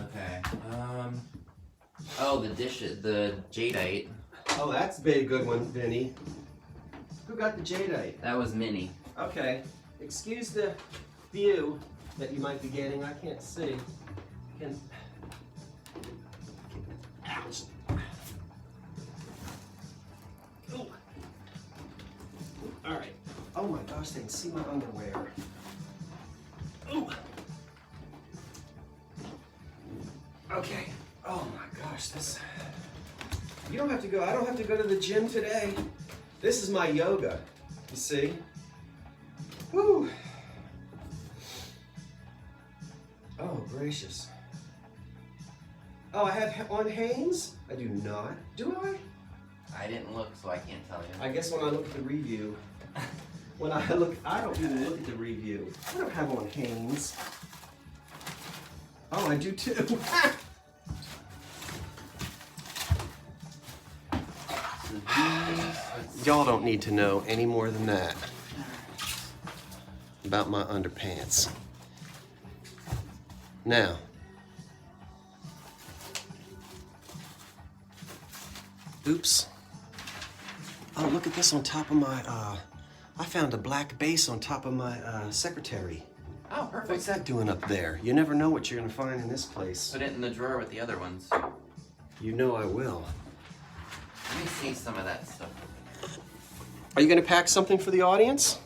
Okay. Oh, the dishes, the jadeite. Oh, that's a big good one, Vinny. Who got the jadeite? That was Minnie. Okay. Excuse the view that you might be getting. I can't see. Can. Ouch. Ooh. All right. Oh my gosh, they can see my underwear. Ooh. Okay. Oh my gosh, this. You don't have to go. I don't have to go to the gym today. This is my yoga. You see? Woo. Oh gracious. Oh, I have on Hanes? I do not. Do I? I didn't look, so I can't tell you. I guess when I look at the review. When I look, I don't even look at the review. I don't have on Hanes. Oh, I do too. So these, Y'all don't need to know any more than that about my underpants. Now, oops. Oh, look at this on top of my, I found a black base on top of my secretary. oh, perfect. What's that doing up there? You never know what you're gonna find in this place. Put it in the drawer with the other ones. You know I will. Let me see some of that stuff. Are you gonna pack something for the audience?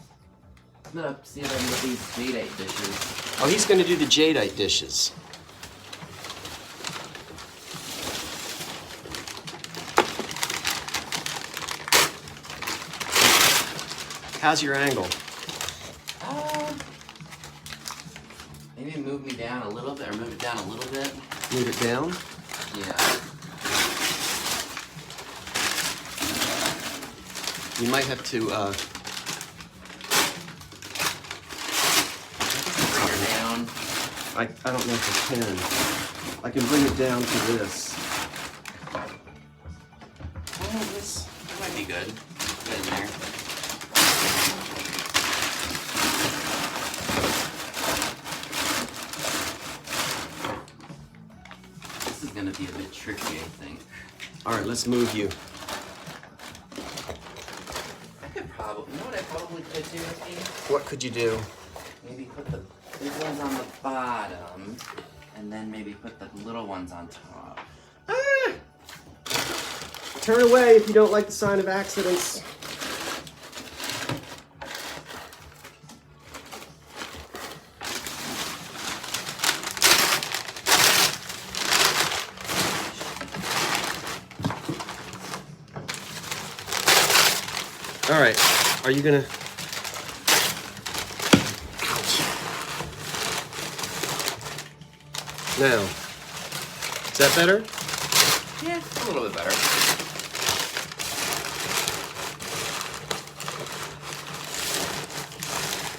I'm gonna see if I can get these jadeite dishes. Oh, he's gonna do the jadeite dishes. How's your angle? Maybe move me down a little bit, or move it down a little bit. Move it down. Yeah. You might have to, Bring her down. I don't know if I can. I can bring it down to this. Oh, this. That might be good. Get in there. This is gonna be a bit tricky, I think. All right, let's move you. I could probably, you know what I probably could do, Steve? What could you do? Maybe put the big ones on the bottom, and then maybe put the little ones on top. Ah! Turn away if you don't like the sign of accidents. All right, are you gonna? Ouch. Now, is that better? Yeah, a little bit better.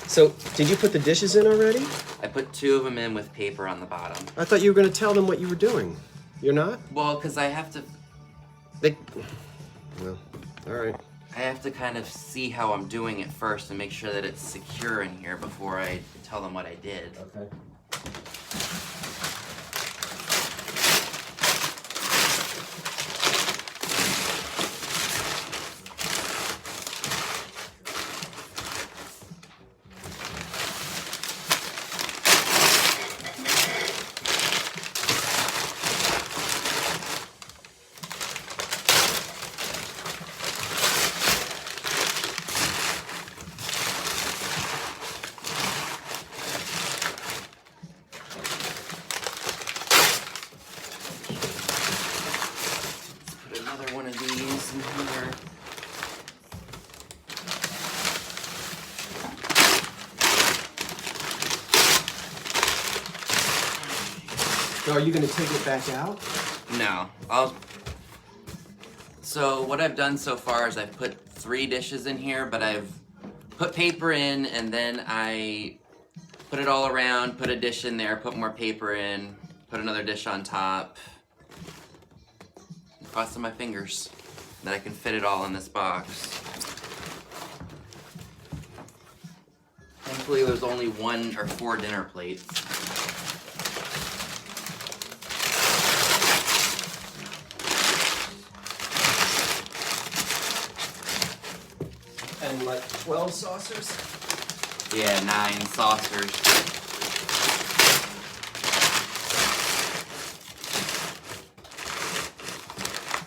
So, did you put the dishes in already? I put 2 of them in with paper on the bottom. I thought you were gonna tell them what you were doing. You're not? Well, because I have to Well, all right. I have to kind of see how I'm doing it first and make sure that it's secure in here before I tell them what I did. Okay. Put another one of these in here. So, are you gonna take it back out? No, So what I've done so far is I've put 3 dishes in here, but I've put paper in and then I put it all around, put a dish in there, put more paper in, put another dish on top. Crossing my fingers that I can fit it all in this box. Thankfully there's only 1 or 4 dinner plates. And like 12 saucers? Yeah, 9 saucers.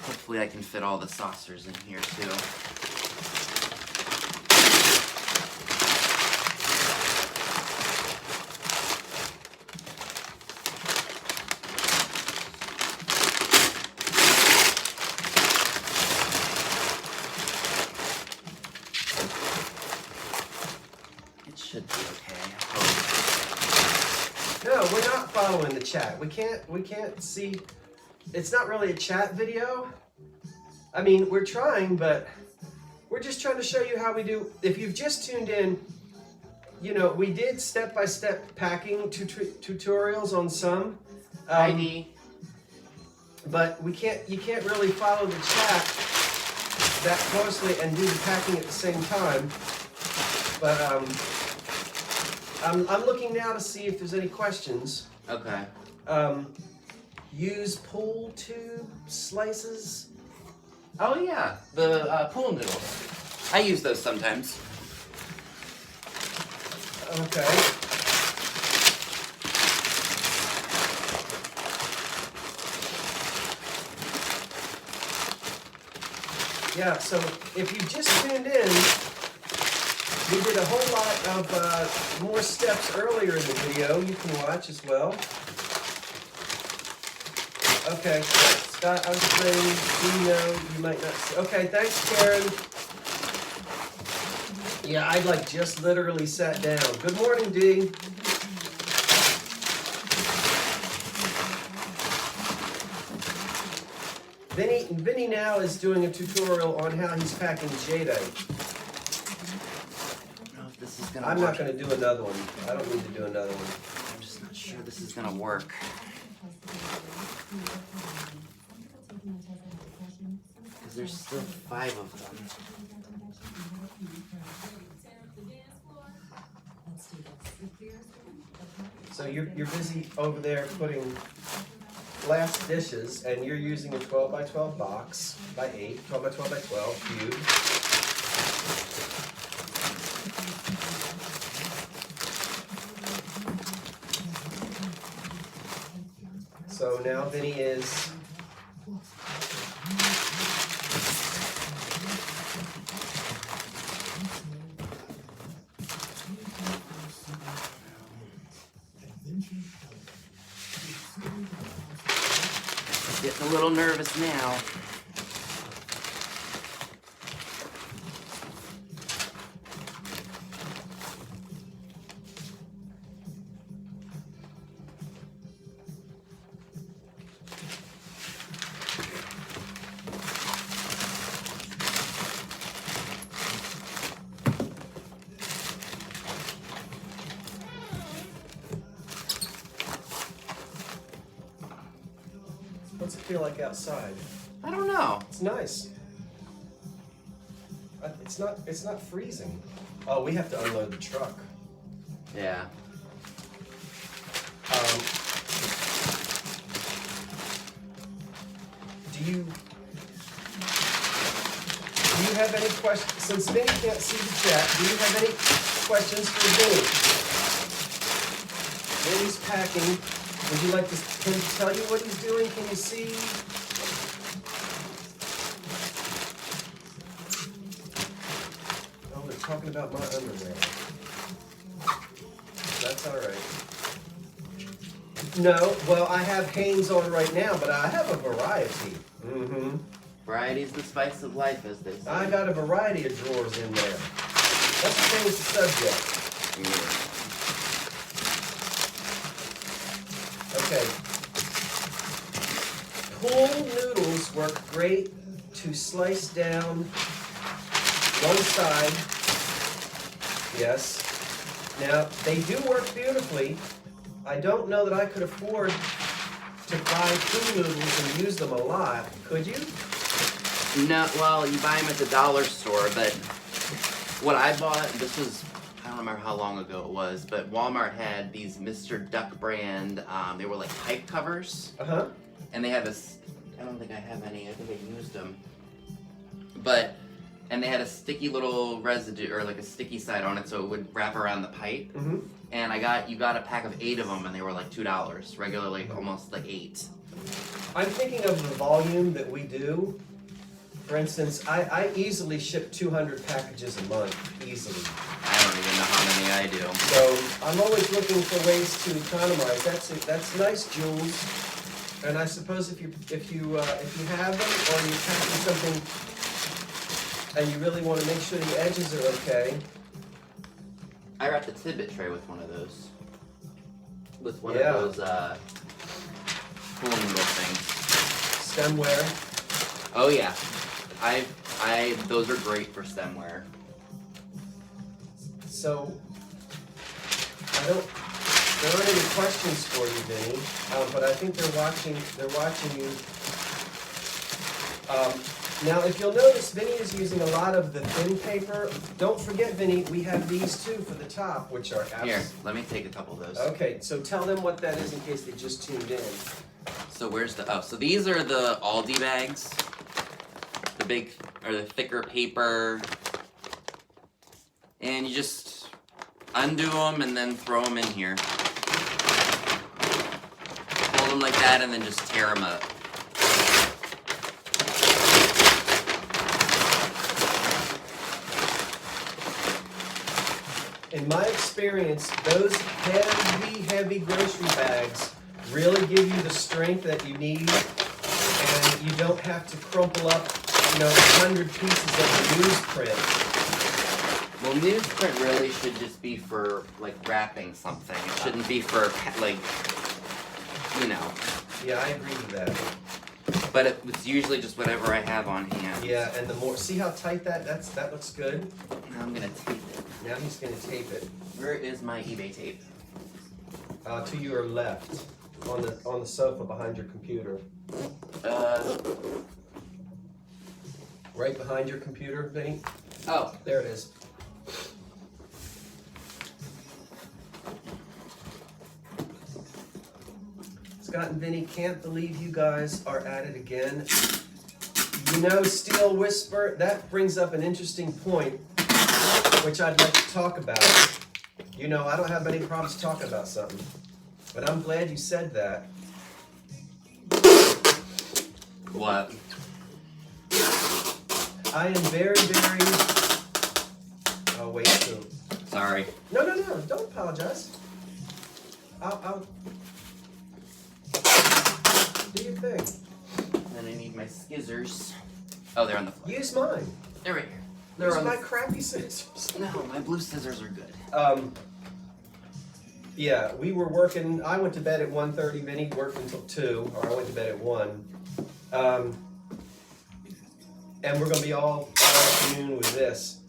Hopefully I can fit all the saucers in here too. It should be okay, I hope. No, we're not following the chat. We can't see. It's not really a chat video. I mean, we're trying, but we're just trying to show you how we do. If you've just tuned in, you know, we did step-by-step packing tutorials on some. ID. But you can't really follow the chat that closely and do the packing at the same time. But I'm looking now to see if there's any questions. Okay. Use pool tube slices. Oh yeah, the pool noodles. I use those sometimes. Okay. Yeah, so if you just tuned in, we did a whole lot of more steps earlier in the video you can watch as well. Okay, Scott, I was saying, you know, you might not see. Okay, thanks, Karen. Yeah, I like just literally sat down. Good morning, Dee. Vinny now is doing a tutorial on how he's packing jadeite. I don't know if this is gonna I'm work. not going to do another one. I don't need to do another one. I'm just not sure this is gonna work. Because there's still 5 of them. So you're busy over there putting glass dishes, and you're using a 12 by 12 box by 8, 12 by 12 by 12 cube. So now Vinny is getting a little nervous now. What's it feel like outside? I don't know. It's nice. It's not freezing. Oh, we have to unload the truck. Yeah. Do you have any questions? Since Vinny can't see the chat, do you have any questions for Vinny? Vinny's packing. Would you like to? Can he tell you what he's doing? Can you see? Oh, they're talking about my underwear. That's all right. No, well, I have Hanes on right now, but I have a variety. Mm-hmm. Variety's the spice of life, as they say. I got a variety of drawers in there. Let's change the subject. Yeah. Okay. Pool noodles work great to slice down one side. Yes. Now, they do work beautifully. I don't know that I could afford to buy pool noodles and use them a lot. Could you? No, well, you buy them at the dollar store, but what I bought, this was, I don't remember how long ago it was, but Walmart had these Mr. Duck brand, they were like pipe covers. Uh-huh. And they had this, I don't think I have any, I think I used them. But and they had a sticky little residue, or like a sticky side on it, so it would wrap around the pipe. Mm-hmm. And you got a pack of 8 of them, and they were like $2. Regularly, almost like 8. I'm thinking of the volume that we do. For instance, I easily ship 200 packages a month, easily. I don't even know how many I do. So I'm always looking for ways to economize. That's nice, Jules. And I suppose if you have them, or you're packing something, and you really want to make sure the edges are okay. I wrapped a tidbit tray with one of those. With one Yeah. of those pulling little things. Stemware. Oh yeah, those are great for stemware. So there aren't any questions for you, Vinny, but I think they're watching you. Now, if you'll notice, Vinny is using a lot of the thin paper. Don't forget, Vinny, we have these too for the top, which are Here, let me take a couple of those. Okay, so tell them what that is in case they just tuned in. So where's so these are the Aldi bags. The big, or the thicker paper. And you just undo them and then throw them in here. Hold them like that and then just tear them up. In my experience, those heavy grocery bags really give you the strength that you need, and you don't have to crumple up, 100 pieces of the newsprint. Well, newsprint really should just be for, like, wrapping something. It shouldn't be for, like, Yeah, I agree with that. But it's usually just whatever I have on hand. Yeah, and the more, see how tight that looks good? Now I'm gonna tape it. Now he's gonna tape it. Where is my eBay tape? To your left, on the sofa behind your computer. Right behind your computer, Vinny? Oh. There it is. Scott and Vinny, can't believe you guys are at it again. Steel Whisper, that brings up an interesting point, which I'd like to talk about. I don't have any problems talking about something, but I'm glad you said that. What? I am very, very... Oh, wait, too. Sorry. No, don't apologize. I'll... Do your thing. Then I need my skizzers. Oh, they're on the floor. Use mine. They're right here. Use my crappy scissors. No, my blue scissors are good. Yeah, we were working. I went to bed at 1:30. Vinny worked until 2, or I went to bed at 1. And we're going to be all afternoon with this.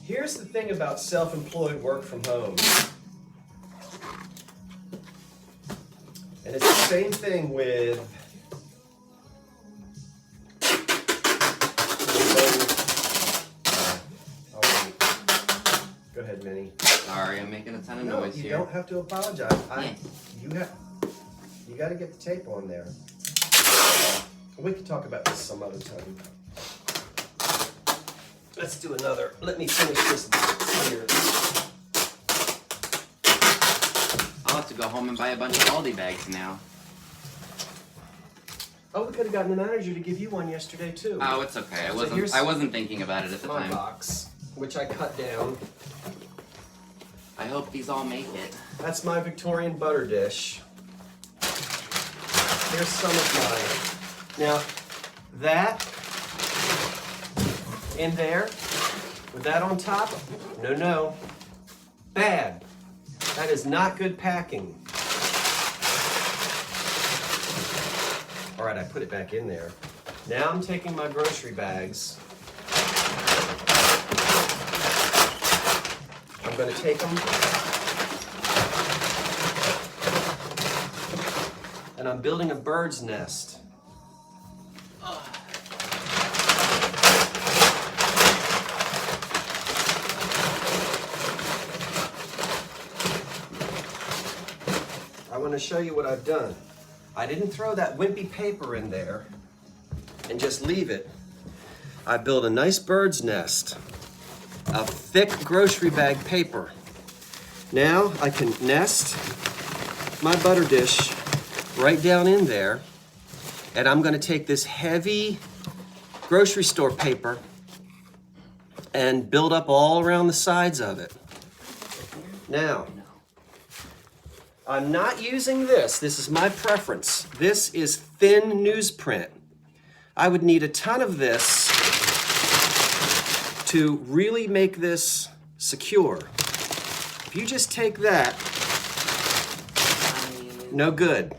Here's the thing about self-employed work from home. And it's the same thing with Go ahead, Vinny. Sorry, I'm making a ton of noise you here. don't have to apologize. Yeah. You got to get the tape on there. We can talk about this some other time. Let's do another. Let me finish this here. I'll have to go home and buy a bunch of Aldi bags now. Oh, we could have gotten the manager to give you one yesterday too. Oh, it's okay. I wasn't thinking about it at the My time. box, which I cut down. I hope these all make it. That's my Victorian butter dish. Here's some of mine. Now, that in there, with that on top, no. Bad. That is not good packing. All right, I put it back in there. Now I'm taking my grocery bags. I'm going to take them and I'm building a bird's nest. I want to show you what I've done. I didn't throw that wimpy paper in there and just leave it. I build a nice bird's nest of thick grocery bag paper. Now I can nest my butter dish right down in there, and I'm going to take this heavy grocery store paper and build up all around the sides of it. Now, I'm not using this. This is my preference. This is thin newsprint. I would need a ton of this to really make this secure. If you just take that, no good.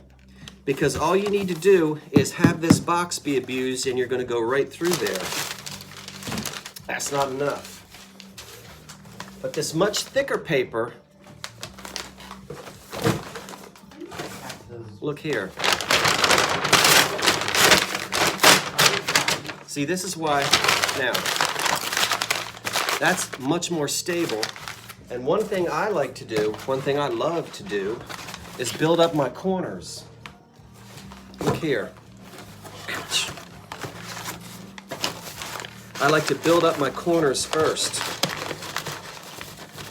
Because all you need to do is have this box be abused and you're going to go right through there. That's not enough. But this much thicker paper, look here. See, this is why, now, that's much more stable. And one thing I like to do, one thing I love to do, is build up my corners. Look here. Ouch. I like to build up my corners first.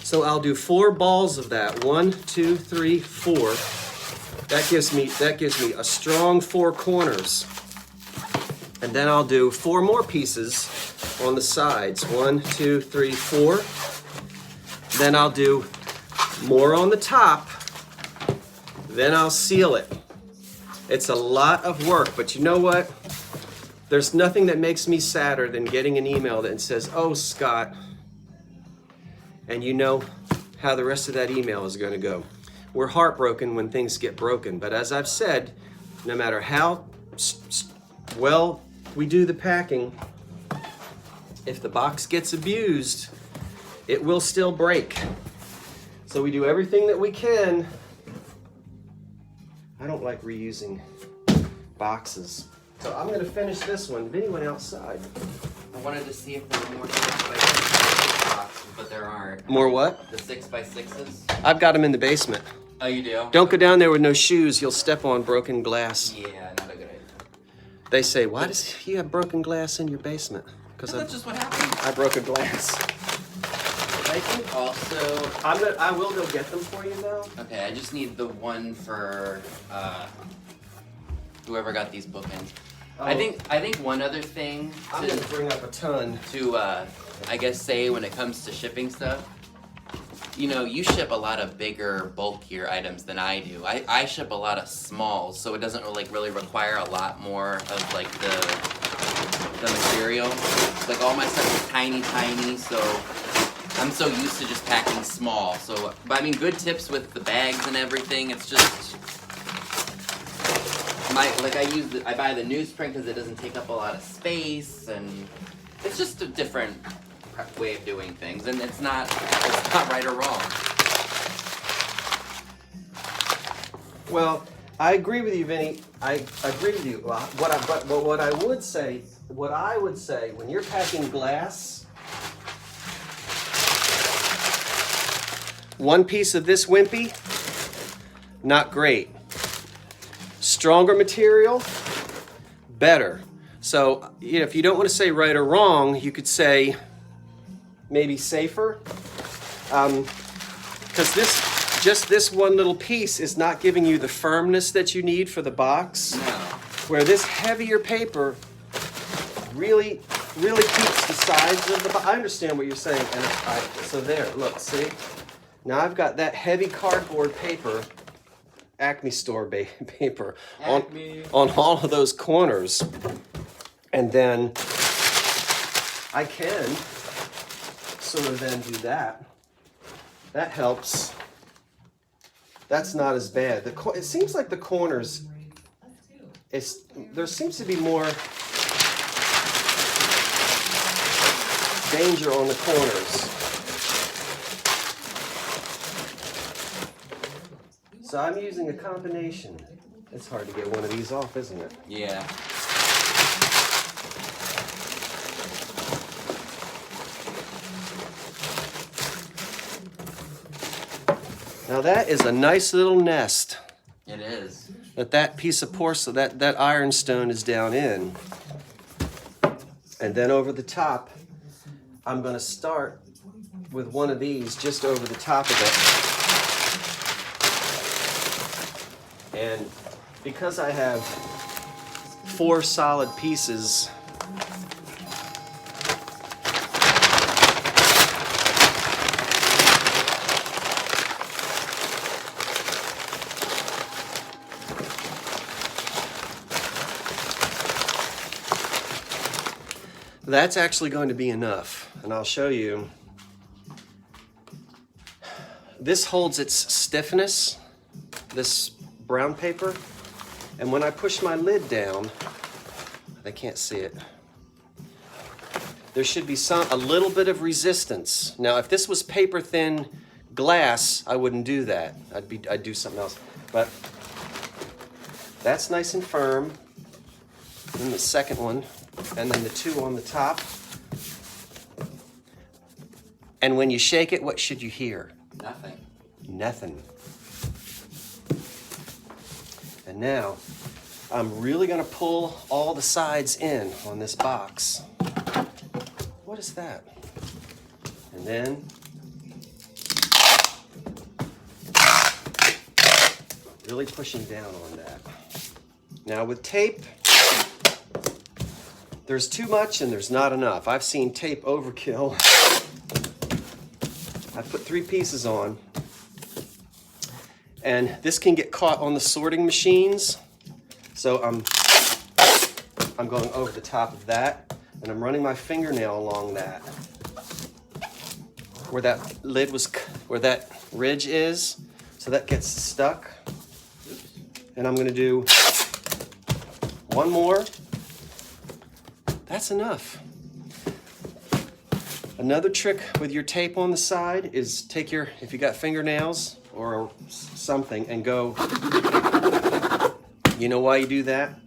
So I'll do 4 balls of that. 1, 2, 3, 4. That gives me a strong 4 corners. And then I'll do 4 more pieces on the sides. 1, 2, 3, 4. Then I'll do more on the top. Then I'll seal it. It's a lot of work, but you know what? There's nothing that makes me sadder than getting an email that says, "Oh, Scott," and you know how the rest of that email is going to go. We're heartbroken when things get broken, but as I've said, no matter how well we do the packing, if the box gets abused, it will still break. So we do everything that we can. I don't like reusing boxes. So I'm going to finish this one. Vinny went outside. I wanted to see if there were more 6x6 boxes, but there aren't. More what? The 6x6s. I've got them in the basement. Oh, you do? Don't go down there with no shoes. You'll step on broken glass. Yeah, not a good idea. They say, "Why does he have broken glass in your basement?" Because That's just what happens. I broke a glass. I think also. I will go get them for you though. Okay, I just need the one for whoever got these bookends. Oh. I think one other thing I'm gonna bring up a ton. to I guess say when it comes to shipping stuff. You know, you ship a lot of bigger, bulkier items than I do. I ship a lot of smalls, so it doesn't really require a lot more of like the material. Like all my stuff is tiny, so I'm so used to just packing small. So, but I mean, good tips with the bags and everything. It's just I buy the newsprint because it doesn't take up a lot of space, and it's just a different way of doing things, and it's not right or wrong. Well, I agree with you, Vinny. I agree with you. What I would say when you're packing glass, one piece of this wimpy, not great. Stronger material, better. So, you know, if you don't want to say right or wrong, you could say maybe safer. Because this one little piece is not giving you the firmness that you need for the box. No. Where this heavier paper really keeps the sides of the box. I understand what you're saying. And so there, look, see? Now I've got that heavy cardboard paper, Acme store paper, on all of those corners. And then I can sort of then do that. That helps. That's not as bad. It seems like the corners, there seems to be more danger on the corners. So I'm using a combination. It's hard to get one of these off, isn't it? Yeah. Now that is a nice little nest. It is. That piece of porcelain, that ironstone is down in. And then over the top, I'm going to start with one of these just over the top of it. And because I have 4 solid pieces, that's actually going to be enough. And I'll show you. This holds its stiffness, this brown paper. And when I push my lid down, they can't see it. There should be a little bit of resistance. Now, if this was paper thin glass, I wouldn't do that. I'd do something else. But that's nice and firm. Then the second one, and then the 2 on the top. And when you shake it, what should you hear? Nothing. Nothing. And now, I'm really gonna pull all the sides in on this box. What is that? And then, really pushing down on that. Now with tape, there's too much and there's not enough. I've seen tape overkill. I put 3 pieces on, and this can get caught on the sorting machines. So I'm going over the top of that, and I'm running my fingernail along that, where that lid was, where that ridge is, so that gets stuck. And I'm gonna do 1 more. That's enough. Another trick with your tape on the side is take your, if you got fingernails or something, and go, you know why you do that?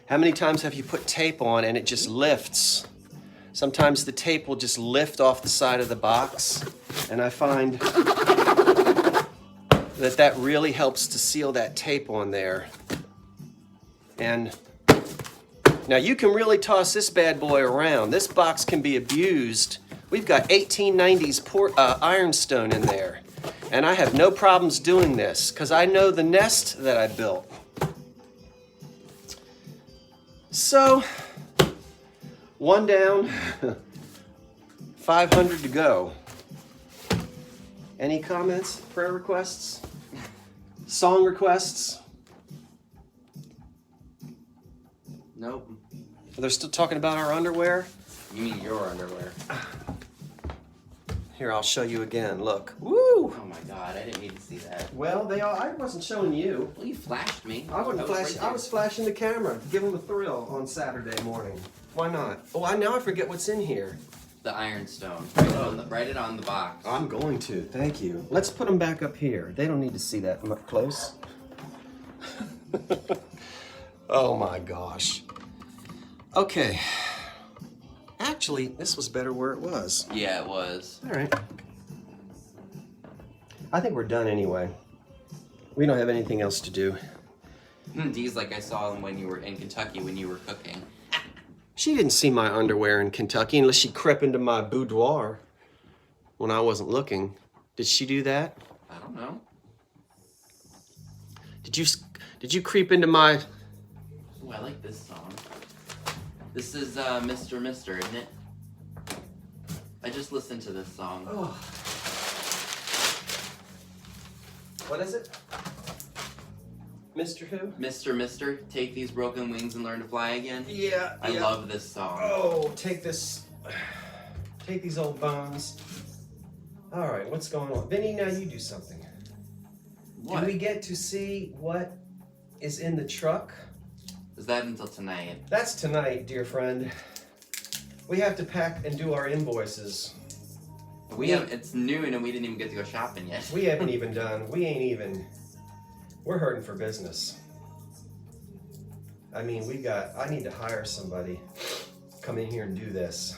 How many times have you put tape on and it just lifts? Sometimes the tape will just lift off the side of the box, and I find that really helps to seal that tape on there. And now you can really toss this bad boy around. This box can be abused. We've got 1890s ironstone in there. And I have no problems doing this because I know the nest that I built. So, 1 down, 500 to go. Any comments, prayer requests, song requests? Nope. They're still talking about our underwear? You mean your underwear? Here, I'll show you again. Look. Woo! Oh my god, I didn't need to see that. Well, I wasn't showing you. Well, you flashed me. I wasn't was flashing. right I was flashing the camera. Give them a thrill on Saturday morning. Why not? Oh, now I forget what's in here. The ironstone. Write it on the box. I'm going to. Thank you. Let's put them back up here. They don't need to see that up close. Oh my gosh. Okay. Actually, this was better where it was. Yeah, it was. All right. I think we're done anyway. We don't have anything else to do. These, like I saw them when you were in Kentucky when you were cooking. She didn't see my underwear in Kentucky unless she crept into my boudoir when I wasn't looking. Did she do that? I don't know. Did you creep into my... Oh, I like this song. This is Mr. Mister, isn't it? I just listened to this song. Oh. What is it? Mr. Who? Mr. Mister, take these broken wings and learn to fly again. Yeah. I love this song. Oh, take these old bones. All right, what's going on? Vinny, now you do something. What? Do we get to see what is in the truck? Is that until tonight? That's tonight, dear friend. We have to pack and do our invoices. It's noon and we didn't even get to go shopping yet. We haven't even done. We're hurting for business. I mean, I need to hire somebody. Come in here and do this.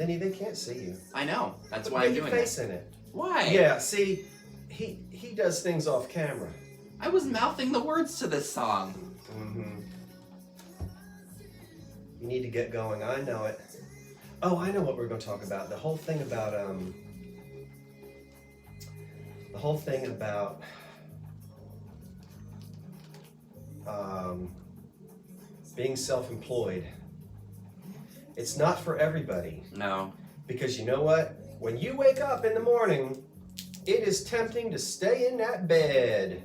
Vinny, they can't see you. I know. That's Put why I'm your doing face it. in it. Why? Yeah, see, he does things off camera. I was mouthing the words to this song. Mm-hmm. You need to get going. I know it. Oh, I know what we're going to talk about. The whole thing about being self-employed. It's not for everybody. No. Because you know what? When you wake up in the morning, it is tempting to stay in that bed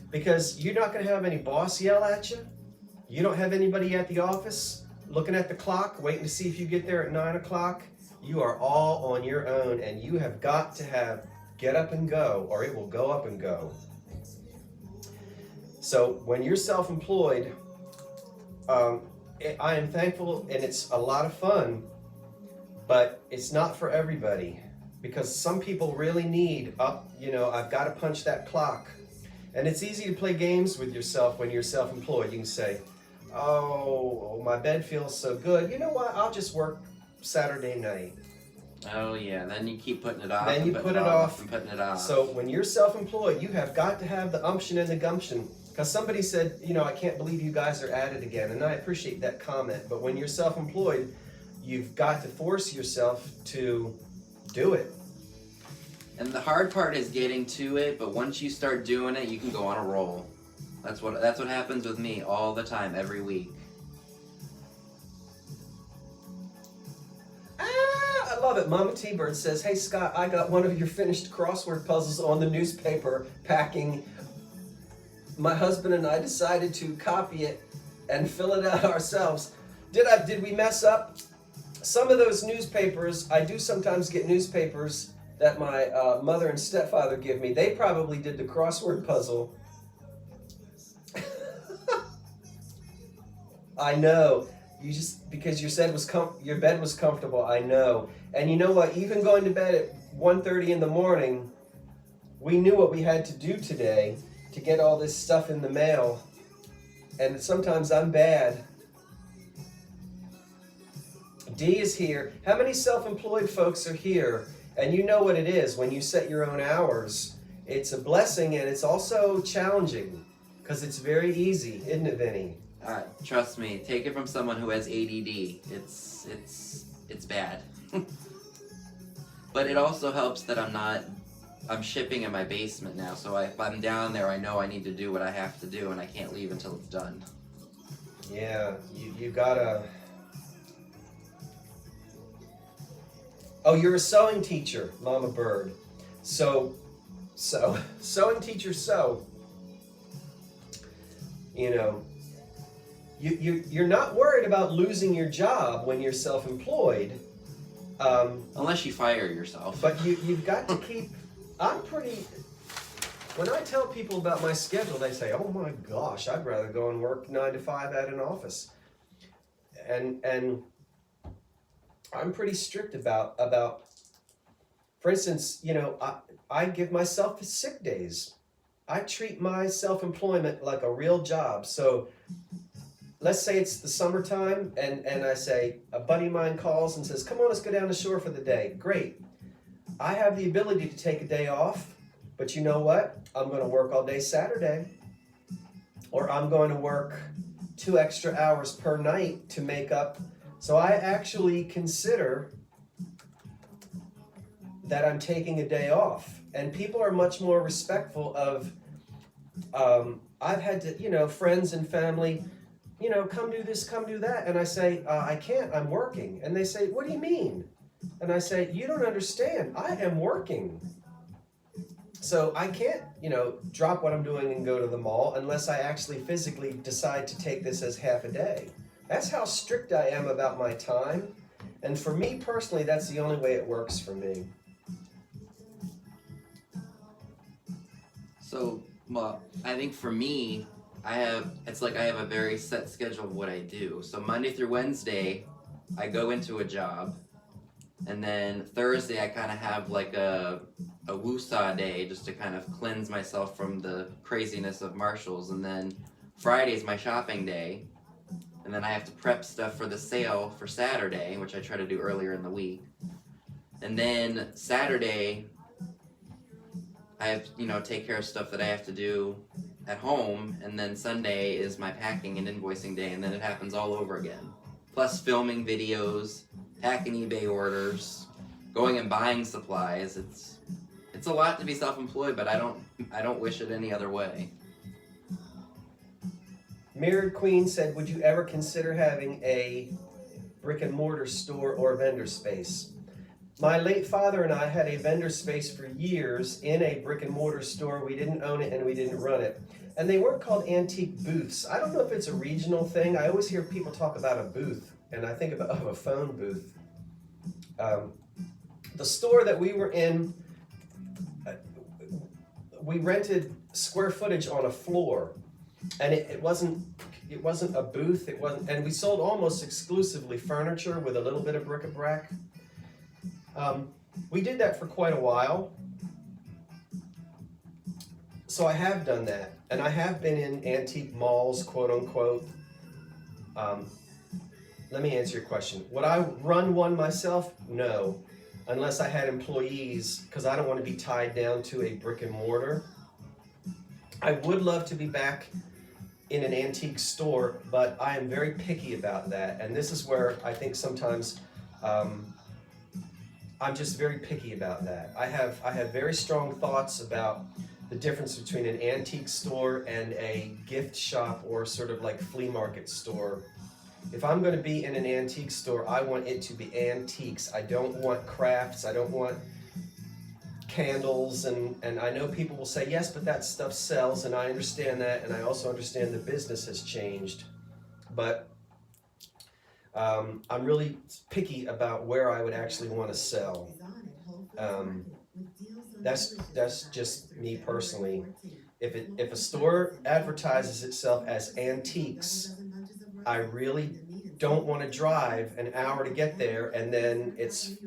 because you're not going to have any boss yell at you. You don't have anybody at the office looking at the clock, waiting to see if you get there at 9 o'clock. You are all on your own, and you have got to get up and go, or it will go up and go. So when you're self-employed, I am thankful, and it's a lot of fun, but it's not for everybody because some people really need I've got to punch that clock. And it's easy to play games with yourself when you're self-employed. You can say, oh, my bed feels so good. You know what? I'll just work Saturday night. Oh yeah, then you keep putting it off. Then you put it off and putting it off. So when you're self-employed, you have got to have the umption and the gumption. Because somebody said, I can't believe you guys are at it again. And I appreciate that comment. But when you're self-employed, you've got to force yourself to do it. And the hard part is getting to it, but once you start doing it, you can go on a roll. That's what happens with me all the time, every week. I love it. Mama T-Bird says, hey Scott, I got one of your finished crossword puzzles on the newspaper packing. My husband and I decided to copy it and fill it out ourselves. Did we mess up? Some of those newspapers, I do sometimes get newspapers that my mother and stepfather give me. They probably did the crossword puzzle. I know. Because your bed was comfortable. I know. And you know what? Even going to bed at 1:30 in the morning, we knew what we had to do today to get all this stuff in the mail. And sometimes I'm bad. D is here. How many self-employed folks are here? And you know what it is when you set your own hours. It's a blessing and it's also challenging because it's very easy, isn't it, Vinny? Trust me, take it from someone who has ADD. It's bad. But it also helps that I'm shipping in my basement now, so if I'm down there, I know I need to do what I have to do, and I can't leave until it's done. Yeah, you gotta... Oh, you're a sewing teacher, Mama Bird. So, sewing teacher, you're not worried about losing your job when you're self-employed. Unless you fire yourself. But you've got to keep... When I tell people about my schedule, they say, oh my gosh, I'd rather go and work 9 to 5 at an office. And I'm pretty strict about, for instance, I give myself sick days. I treat my self-employment like a real job. So let's say it's the summertime and I say, a buddy of mine calls and says, come on, let's go down the shore for the day. Great. I have the ability to take a day off, but you know what? I'm going to work all day Saturday, or I'm going to work 2 extra hours per night to make up. So I actually consider that I'm taking a day off, and people are much more respectful of, I've had to, friends and family, come do this, come do that. And I say, I can't, I'm working. And they say, what do you mean? And I say, you don't understand, I am working. So I can't, drop what I'm doing and go to the mall unless I actually physically decide to take this as half a day. That's how strict I am about my time. And for me personally, that's the only way it works for me. So, well, I think for me, I have a very set schedule of what I do. So Monday through Wednesday, I go into a job. And then Thursday, I kind of have like a woosah day just to kind of cleanse myself from the craziness of Marshall's. And then Friday's my shopping day. and then I have to prep stuff for the sale for Saturday, which I try to do earlier in the week. And then Saturday, I have, take care of stuff that I have to do at home, and then Sunday is my packing and invoicing day, and then it happens all over again. Plus filming videos, packing eBay orders, going and buying supplies. It's a lot to be self-employed, but I don't wish it any other way. Mirrored Queen said, would you ever consider having a brick and mortar store or vendor space? My late father and I had a vendor space for years in a brick and mortar store. We didn't own it and we didn't run it. And they weren't called antique booths. I don't know if it's a regional thing. I always hear people talk about a booth, and I think of a phone booth. The store that we were in, we rented square footage on a floor, and it wasn't a booth. It wasn't, and we sold almost exclusively furniture with a little bit of bric-a-brac. We did that for quite a while. So I have done that, and I have been in antique malls, quote unquote. Let me answer your question. Would I run one myself? No, unless I had employees, because I don't want to be tied down to a brick and mortar. I would love to be back in an antique store, but I am very picky about that, and this is where I think sometimes I'm just very picky about that. I have very strong thoughts about the difference between an antique store and a gift shop or sort of like flea market store. If I'm going to be in an antique store, I want it to be antiques. I don't want crafts. I don't want candles, and I know people will say, yes, but that stuff sells, and I understand that, and I also understand the business has changed. But I'm really picky about where I would actually want to sell. That's just me personally. If a store advertises itself as antiques, I really don't want to drive an hour to get there, and then it's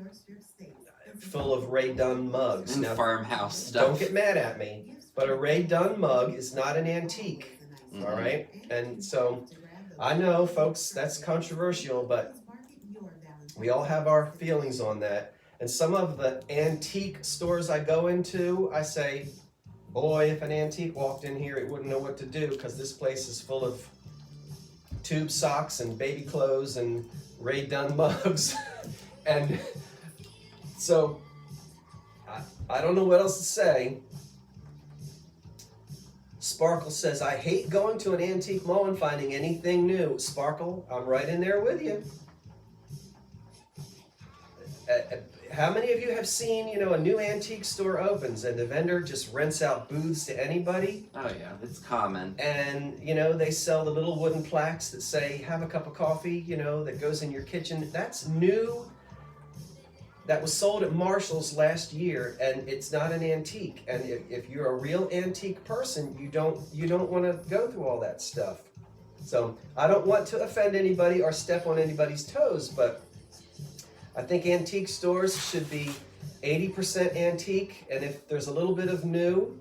full of Ray Dunn mugs. And now, farmhouse stuff. Don't get mad at me, but a Ray Dunn mug is not an antique. All right, and so I know, folks, that's controversial, but we all have our feelings on that. And some of the antique stores I go into, I say, boy, if an antique walked in here, it wouldn't know what to do, because this place is full of tube socks and baby clothes and Ray Dunn mugs. And so I don't know what else to say. Sparkle says, I hate going to an antique mall and finding anything new. Sparkle, I'm right in there with you. How many of you have seen, a new antique store opens and the vendor just rents out booths to anybody? Oh yeah, it's common. And, they sell the little wooden plaques that say, have a cup of coffee, that goes in your kitchen. That's new. That was sold at Marshall's last year, and it's not an antique. And if you're a real antique person, you don't want to go through all that stuff. So I don't want to offend anybody or step on anybody's toes, but I think antique stores should be 80% antique, and if there's a little bit of new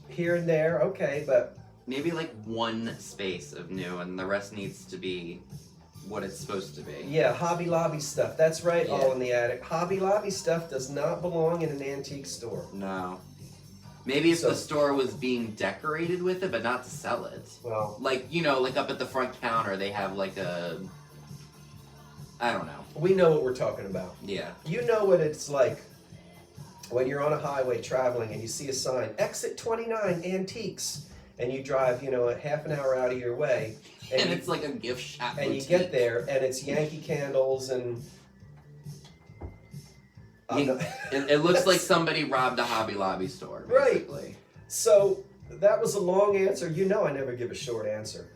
here and there, okay, but maybe like one space of new, and the rest needs to be what it's supposed to be. Yeah, Hobby Lobby stuff. That's right, Yeah. All in the Attic. Hobby Lobby stuff does not belong in an antique store. No. Maybe if the store was being decorated with it, but not to sell it. Well, like up at the front counter, they have like I don't know. We know what we're talking about. Yeah. You know what it's like when you're on a highway traveling and you see a sign, exit 29 antiques, and you drive, a half an hour out of your way. And it's like a gift shop and boutique. you get there, and it's Yankee candles and... It looks like somebody robbed a Hobby Lobby store, basically. Right. So, that was a long answer. I never give a short answer.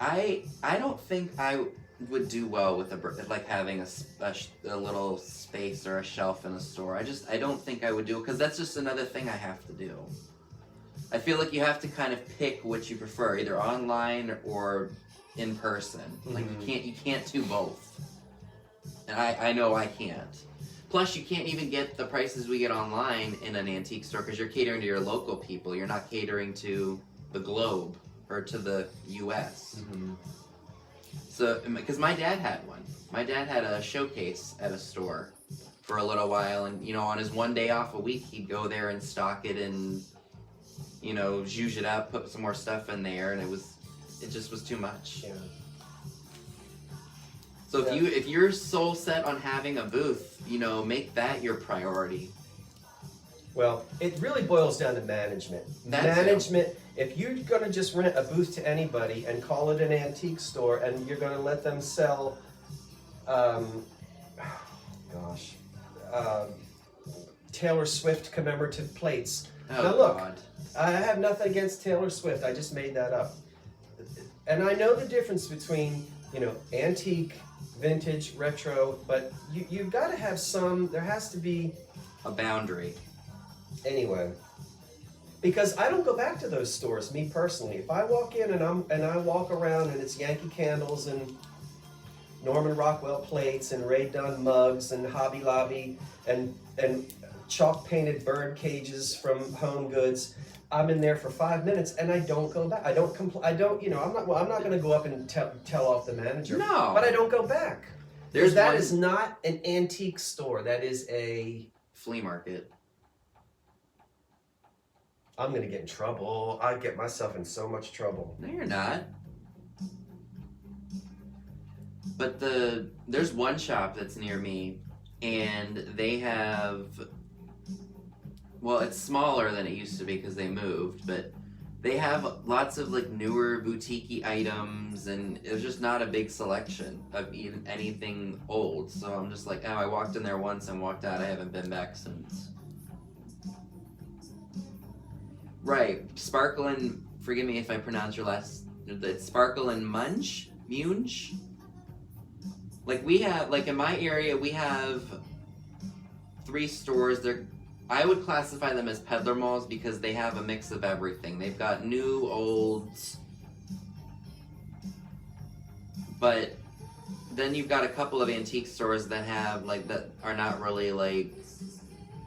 I don't think I would do well with like having a little space or a shelf in a store. I don't think I would do it, because that's just another thing I have to do. I feel like you have to kind of pick what you prefer, either online or in person. Mm-hmm. Like you can't do both. And I know I can't. Plus, you can't even get the prices we get online in an antique store, because you're catering to your local people. You're not catering to the globe or to the U.S. Mm-hmm. So, because my dad had one. My dad had a showcase at a store for a little while, and you know, on his one day off a week, he'd go there and stock it and, you know, zhuzh it up, put some more stuff in there, and it just was too much. Yeah. So if you're so set on having a booth, you know, make that your priority. Well, it really boils down to management. That's Management, if you're going to just rent a booth to anybody and call it an antique store and you're going to let them sell, Taylor Swift commemorative plates. Oh, now look, God. I have nothing against Taylor Swift. I just made that up. And I know the difference between, you know, antique, vintage, retro, but you've got to have there has to be A boundary. anyway. Because I don't go back to those stores, me personally. If I walk in and I walk around and it's Yankee Candles and Norman Rockwell plates and Ray Dunn mugs and Hobby Lobby and chalk painted bird cages from Home Goods, I'm in there for 5 minutes and I don't go back. I don't you know, I'm not going to go up and tell off the manager. No. But I don't go back. There's That one is not an antique store. That is a flea market. I'm going to get in trouble. I get myself in so much trouble. No, you're not. But there's one shop that's near me, and they have, well, it's smaller than it used to be because they moved, but they have lots of like newer boutique-y items, and it was just not a big selection of even anything old. So I'm just like, oh, I walked in there once and walked out. I haven't been back since. Right, Sparkle, forgive me if I pronounce your last, it's Sparkle and Munch? Like we have, like in my area, we have 3 stores. I would classify them as peddler malls because they have a mix of everything. They've got new, old, but then you've got a couple of antique stores that have, like, that are not really, like,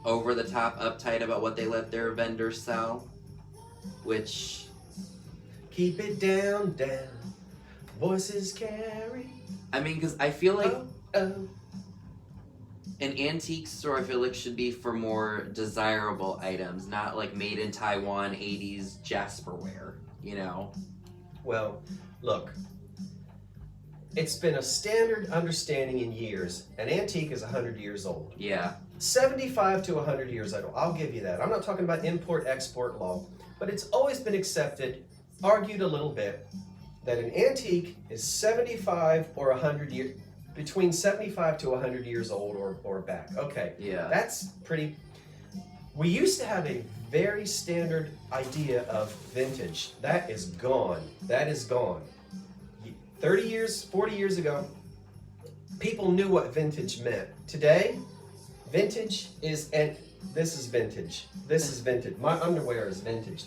over the top uptight about what they let their vendors sell, which... Keep it down, voices carry. I mean, because I feel like an antique store, I feel like, should be for more desirable items, not like made in Taiwan 80s Jasperware, you know? Well, look, it's been a standard understanding in years. An antique is 100 years old. Yeah. 75 to 100 years old. I'll give you that. I'm not talking about import-export law, but it's always been accepted, argued a little bit, that an antique is 75 or 100 years, between 75 to 100 years old or back. Okay, Yeah. that's pretty. We used to have a very standard idea of vintage. That is gone. That is gone. 30 years, 40 years ago, people knew what vintage meant. Today, vintage is, and this is vintage. This is vintage. My underwear is vintage.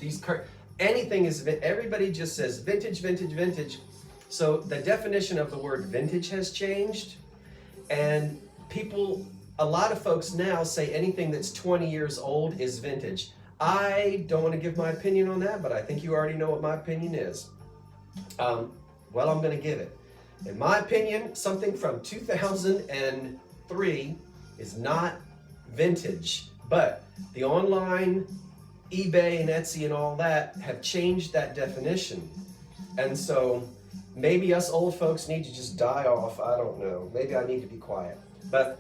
Anything is, everybody just says vintage, vintage, vintage. So the definition of the word vintage has changed, and a lot of folks now say anything that's 20 years old is vintage. I don't want to give my opinion on that, but I think you already know what my opinion is. Well, I'm going to give it. In my opinion, something from 2003 is not vintage, but the online eBay and Etsy and all that have changed that definition. And so maybe us old folks need to just die off. I don't know. Maybe I need to be quiet. But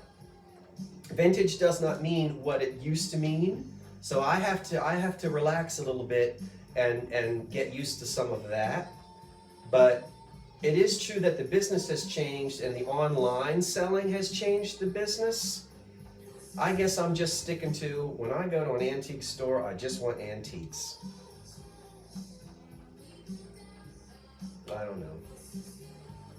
vintage does not mean what it used to mean. So I have to relax a little bit and get used to some of that. But it is true that the business has changed and the online selling has changed the business. I guess I'm just sticking to, when I go to an antique store, I just want antiques. I don't know.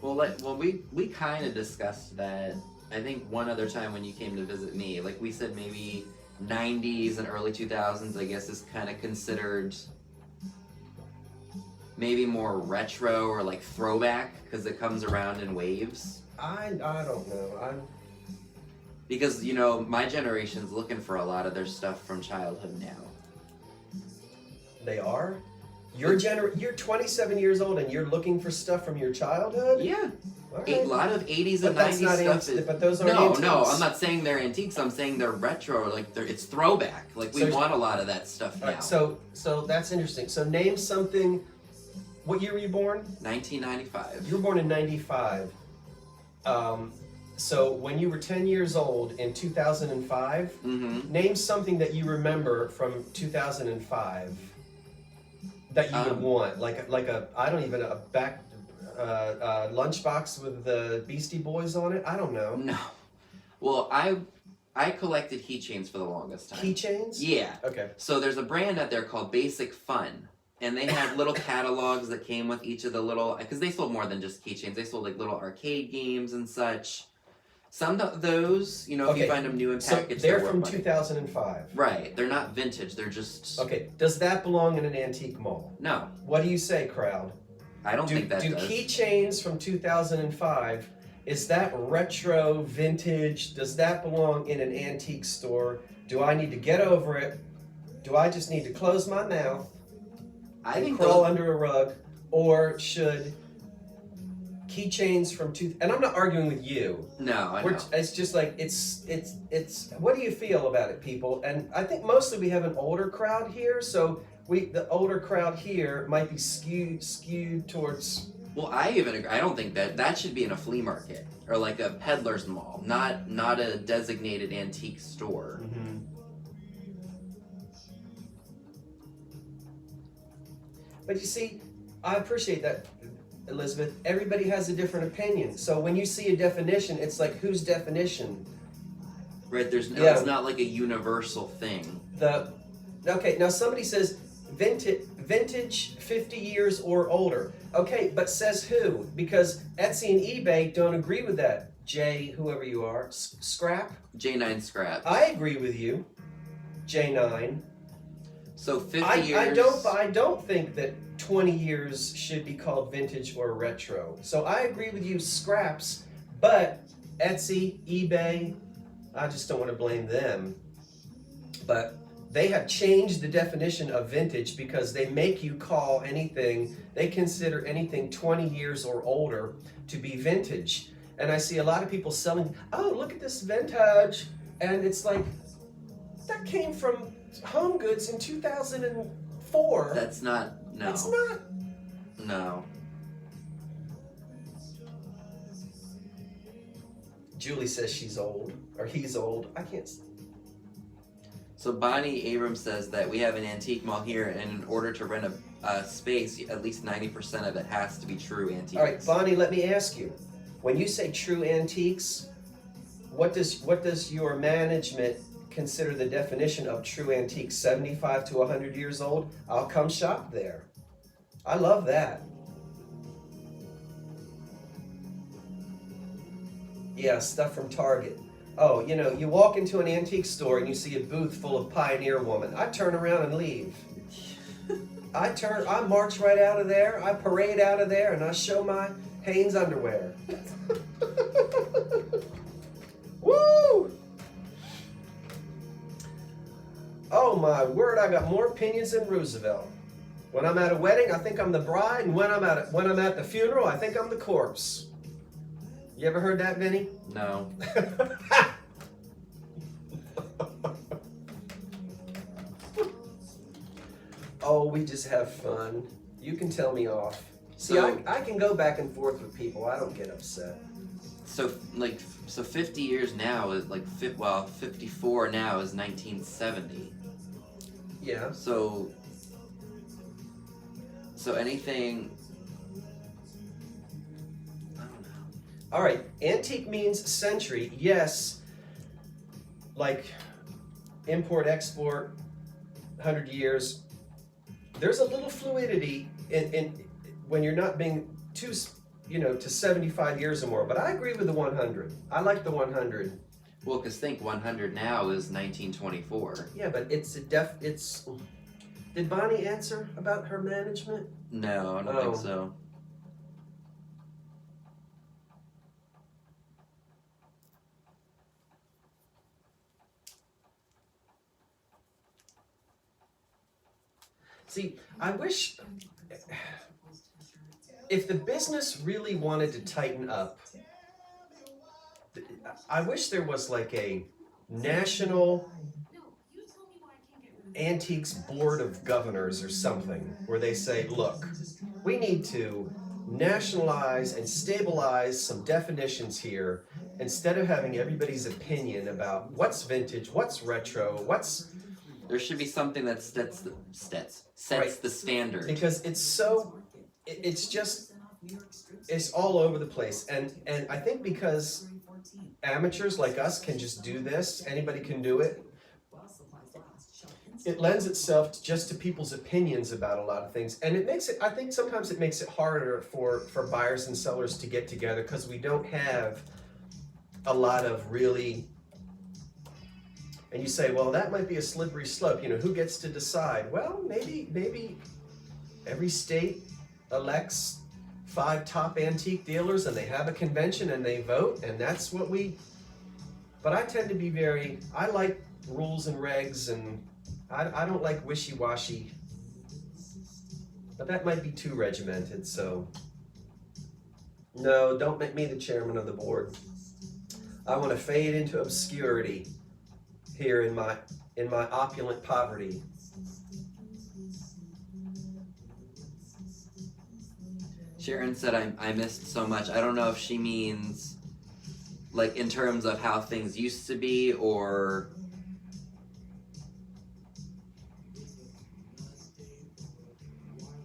Well, we kind of discussed that, I think, one other time when you came to visit me. Like, we said maybe 90s and early 2000s, I guess, is kind of considered maybe more retro or like throwback because it comes around in waves. I don't know. Because, you know, my generation's looking for a lot of their stuff from childhood now. They are? You're 27 years old and you're looking for stuff from your childhood? Yeah. All A right. lot of 80s But and that's 90s not stuff anti- is. but those aren't No, antiques. no, I'm not saying they're antiques. I'm saying they're retro. Like it's throwback. Like we So- want a lot of that stuff now. All right, so that's interesting. So name something. What year were you born? 1995. You were born in 95. So when you were 10 years old in 2005, Mm-hmm. name something that you remember from 2005 that you would want, like a lunchbox with the Beastie Boys on it. I don't know. No. Well, I collected keychains for the longest time. Keychains? Yeah. Okay. So there's a brand out there called Basic Fun. And they had little catalogs that came with each of the little, because they sold more than just keychains. They sold like little arcade games and such. Some of those, if Okay, you find them new in So package, they're worth from money. 2005. Right. They're not vintage. They're just. Okay. Does that belong in an antique mall? No. What do you say, crowd? I don't think that do does. keychains from 2005, is that retro, vintage? Does that belong in an antique store? Do I need to get over it? Do I just need to close my mouth I and think crawl those, under a rug? Or should keychains from and I'm not arguing with you. No, I know. It's just like it's what do you feel about it, people? And I think mostly we have an older crowd here, so the older crowd here might be skewed towards. Well, I even agree. I don't think that should be in a flea market or like a peddler's mall, not a designated antique store. Mm-hmm. But you see, I appreciate that, Elizabeth. Everybody has a different opinion. So when you see a definition, it's like, whose definition? Right? There's no. Yeah. It's not like a universal thing. Okay, now somebody says vintage 50 years or older. Okay, but says who? Because Etsy and eBay don't agree with that. J, whoever you are, Scrap. J9 scrap. I agree with you, J9. So 50 years. I don't think that 20 years should be called vintage or retro. So I agree with you, Scraps, but Etsy, eBay, I just don't want to blame them. But they have changed the definition of vintage because they make you call anything, they consider anything 20 years or older to be vintage. And I see a lot of people selling, oh, look at this vintage. And it's like, that came from Home Goods in 2004. That's not. No. It's not. No. Julie says she's old, or he's old. I can't. So Bonnie Abrams says that we have an antique mall here, and in order to rent a space, at least 90% of it has to be true antiques. All right, Bonnie, let me ask you. When you say true antiques, what does your management consider the definition of true antiques? 75 to 100 years old? I'll come shop there. I love that. Yeah, stuff from Target. Oh, you walk into an antique store and you see a booth full of Pioneer Woman. I turn around and leave. I march right out of there. I parade out of there and I show my Hanes underwear. Woo! Oh my word, I got more opinions than Roosevelt. When I'm at a wedding, I think I'm the bride, and when I'm at the funeral, I think I'm the corpse. You ever heard that, Vinny? No. Oh, we just have fun. You can tell me off. See, So- I can go back and forth with people. I don't get upset. So 50 years now is 54 now is 1970. Yeah. So anything. I don't know. All right. Antique means century. Yes. Like import, export, 100 years. There's a little fluidity in when you're not being too, to 75 years or more. But I agree with the 100. I like the 100. Well, because think 100 now is 1924. Yeah, but it's. Did Bonnie answer about her management? No, I don't Oh. think so. See, I wish if the business really wanted to tighten up, I wish there was like a national antiques board of governors or something where they say, look, we need to nationalize and stabilize some definitions here instead of having everybody's opinion about what's vintage, what's retro, what's... There should be something that sets Right. the standard. Because it's so, it's just, it's all over the place. And I think because amateurs like us can just do this, anybody can do it, it lends itself just to people's opinions about a lot of things. And it makes it, I think sometimes it makes it harder for buyers and sellers to get together because we don't have a lot of really, and you say, well, that might be a slippery slope. You know, who gets to decide? Well, maybe every state elects 5 top antique dealers and they have a convention and they vote, and that's what we, but I tend to be I like rules and regs, and I don't like wishy-washy, but that might be too regimented, so no, don't make me the chairman of the board. I want to fade into obscurity here in my opulent poverty. Sharon said I missed so much. I don't know if she means like in terms of how things used to be, or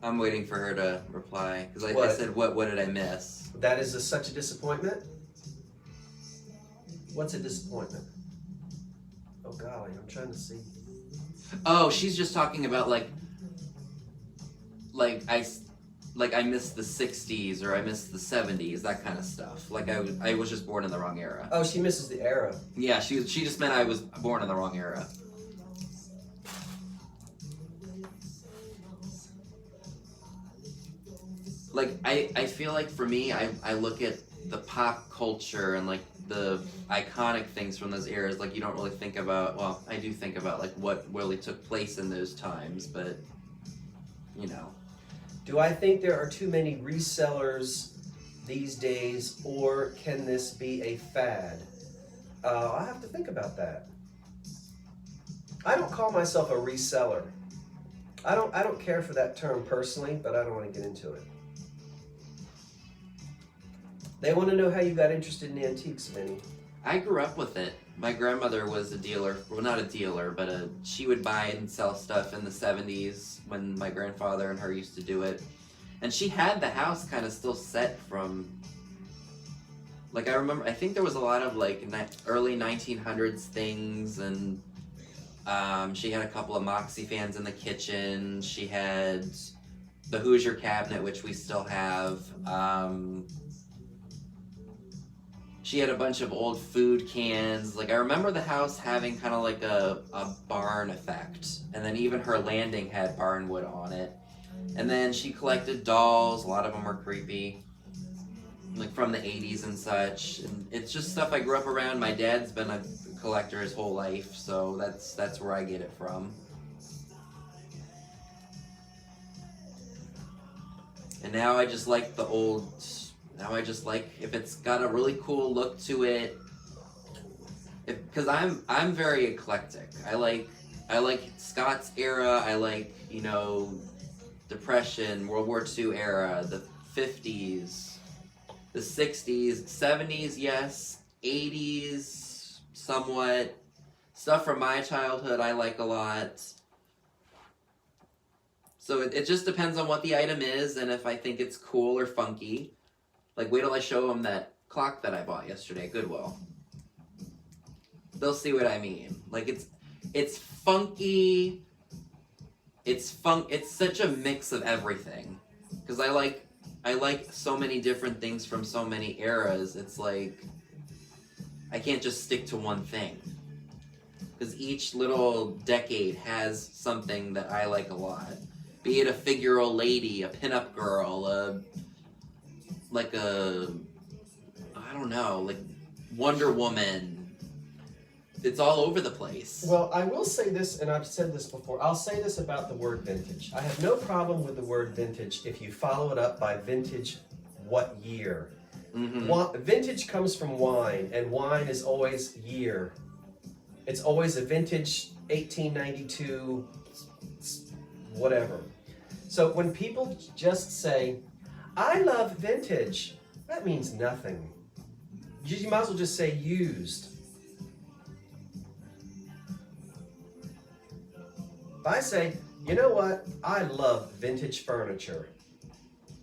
I'm waiting for her to reply because I said what did I miss? That is such a disappointment. What's a disappointment? Oh golly, I'm trying to see. Oh, she's just talking about like I missed the 60s or I missed the 70s, that kind of stuff. Like I was just born in the wrong era. Oh, she misses the era. Yeah, she just meant I was born in the wrong era. Like I feel like for me, I look at the pop culture and like the iconic things from those eras, like you don't really think about, well, I do think about like what really took place in those times, but you know. Do I think there are too many resellers these days, or can this be a fad? I'll have to think about that. I don't call myself a reseller. I don't care for that term personally, but I don't want to get into it. They want to know how you got interested in antiques, Vinny. I grew up with it. My grandmother was a dealer, well not a dealer, but she would buy and sell stuff in the 70s when my grandfather and her used to do it. And she had the house kind of still set from, like I remember, I think there was a lot of like early 1900s things, and she had a couple of Moxie fans in the kitchen. She had the Hoosier cabinet, which we still have. She had a bunch of old food cans. Like I remember the house having kind of like a barn effect. And then even her landing had barnwood on it. And then she collected dolls. A lot of them were creepy. Like from the 80s and such. And it's just stuff I grew up around. My dad's been a collector his whole life, so that's where I get it from. And now I just like the old... Now I just like if it's got a really cool look to it. Because I'm very eclectic. I like Scott's era. I like, you know, Depression, World War II era, the 50s, the 60s, 70s, yes, 80s, somewhat. Stuff from my childhood I like a lot. So it just depends on what the item is and if I think it's cool or funky. Like, wait till I show them that clock that I bought yesterday at Goodwill. They'll see what I mean. Like, it's funky. It's such a mix of everything. Because I like so many different things from so many eras. It's like, I can't just stick to one thing. Because each little decade has something that I like a lot. Be it a figural lady, a pinup girl, like, I don't know, like Wonder Woman, it's all over the place. Well, I will say this, and I've said this before. I'll say this about the word vintage. I have no problem with the word vintage if you follow it up by vintage what year. Vintage comes from wine, and wine is always year. It's always a vintage 1892, whatever. So when people just say, I love vintage, that means nothing. You might as well just say used. If I say, you know what, I love vintage furniture,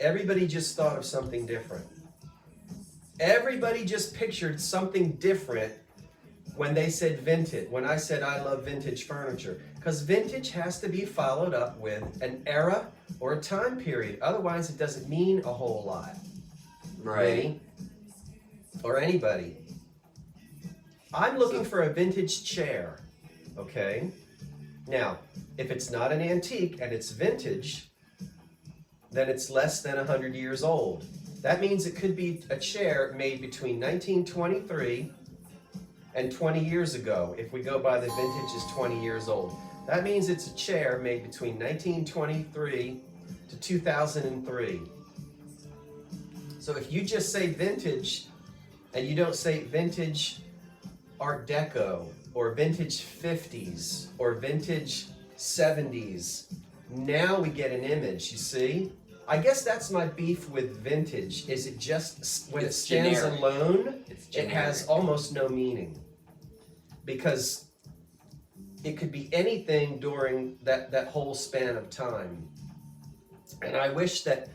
everybody just thought of something different. Everybody just pictured something different when they said vintage, when I said I love vintage furniture. Because vintage has to be followed up with an era or a time period. Otherwise, it doesn't mean a whole lot. Right. Or anybody. I'm looking for a vintage chair, okay? Now, if it's not an antique and it's vintage, then it's less than 100 years old. That means it could be a chair made between 1923 and 20 years ago, if we go by the vintage is 20 years old. That means it's a chair made between 1923 to 2003. So if you just say vintage, and you don't say vintage Art Deco, or vintage 50s, or vintage 70s, now we get an image, you see? I guess that's my beef with vintage, is it just, when it stands generic. alone, It's it has generic. almost no meaning. Because it could be anything during that whole span of time. And I wish that,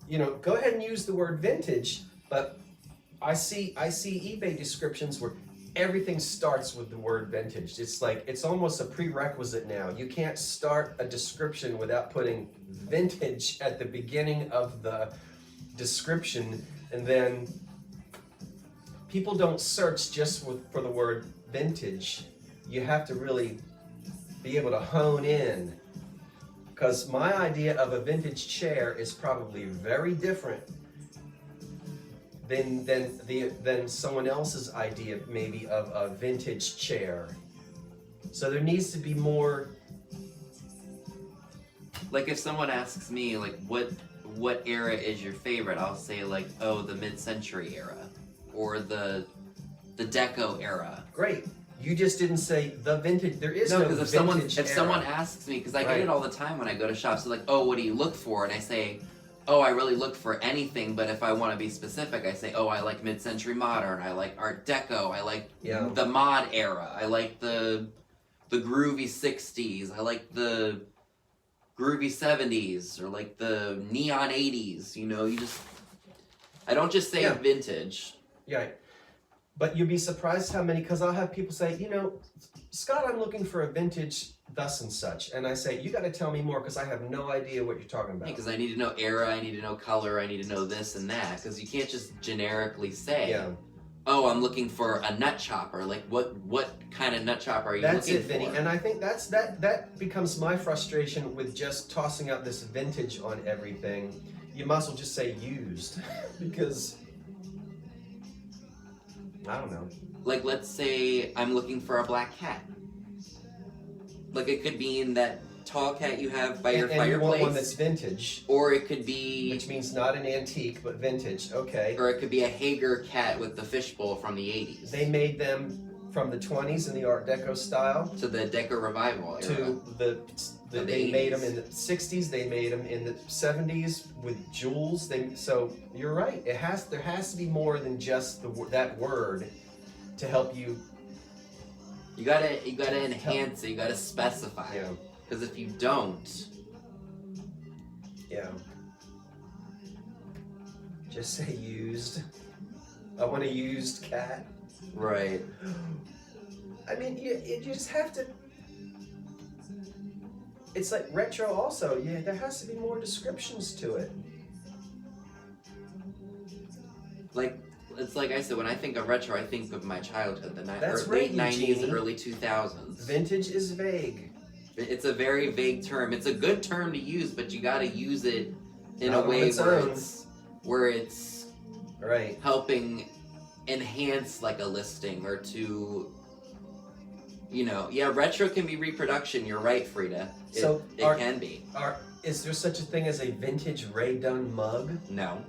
go ahead and use the word vintage, but I see eBay descriptions where everything starts with the word vintage. It's like, it's almost a prerequisite now. You can't start a description without putting vintage at the beginning of the description, and then people don't search just for the word vintage. You have to really be able to hone in, because my idea of a vintage chair is probably very different than someone else's idea maybe of a vintage chair. So there needs to be more. Like if someone asks me like what era is your favorite, I'll say like, oh, the mid-century era or the Deco era. Great. You just didn't say the vintage. There is no because vintage if era. someone asks me, because I get Right. it all the time when I go to shops, they're like, oh, what do you look for? And I say, oh, I really look for anything, but if I want to be specific, I say, oh, I like mid-century modern, I like Art Deco, I like the mod era, I like the groovy 60s, I like the groovy 70s, or like the neon 80s, I don't just say vintage. Yeah. But you'd be surprised how many, because I'll have people say, Scott, I'm looking for a vintage thus and such. And I say, you got to tell me more, because I have no idea what you're talking about. Because I need to know era, I need to know color, I need to know this and that. Because you can't just generically say, oh, I'm looking for a nut chopper. Like, what kind of nut chopper are you looking for? That's it, Vinny. And I think that becomes my frustration with just tossing out this vintage on everything. You might as well just say used, because I don't know. Like, let's say I'm looking for a black cat. Like, it could be in that tall cat you have by your and fireplace. You want one that's vintage. Or it could be... Which means not an antique, but vintage. Okay. Or it could be a Hager cat with the fishbowl from the 80s. They made them from the 20s in the Art Deco style. To the Deco Revival era. To they made them in the 60s. They made them in the 70s with jewels. So you're right. There has to be more than just that word to help you. You gotta enhance it. You gotta specify. Yeah. Because if you don't, just say used. I want a used cat. Right. I mean, you just have to. It's like retro also. Yeah, there has to be more descriptions to it. It's like I said, when I think of retro, I think of my childhood, That's late right, 90s, Eugenie. early 2000s. Vintage is vague. It's a very vague term. It's a good term to use, but you gotta use it in Not a on way its own. where it's Right. helping enhance like a listing or to you know, yeah, retro can be reproduction. You're right, Frida. So it can be. Is there such a thing as a vintage Ray Dunn mug? No.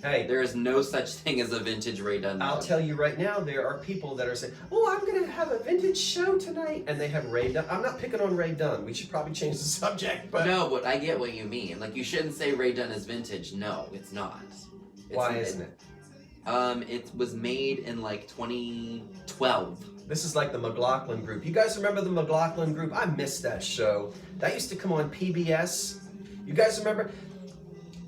Hey, there is no such thing as a vintage Ray Dunn mug. I'll tell you right now, there are people that are saying, "Oh, I'm going to have a vintage show tonight," and they have Ray Dunn. I'm not picking on Ray Dunn. We should probably change the subject, but no, but I get what you mean. Like, you shouldn't say Ray Dunn is vintage. No, it's not. Why isn't it? It was made in like 2012. This is like the McLaughlin Group. You guys remember the McLaughlin Group? I missed that show. That used to come on PBS. You guys remember?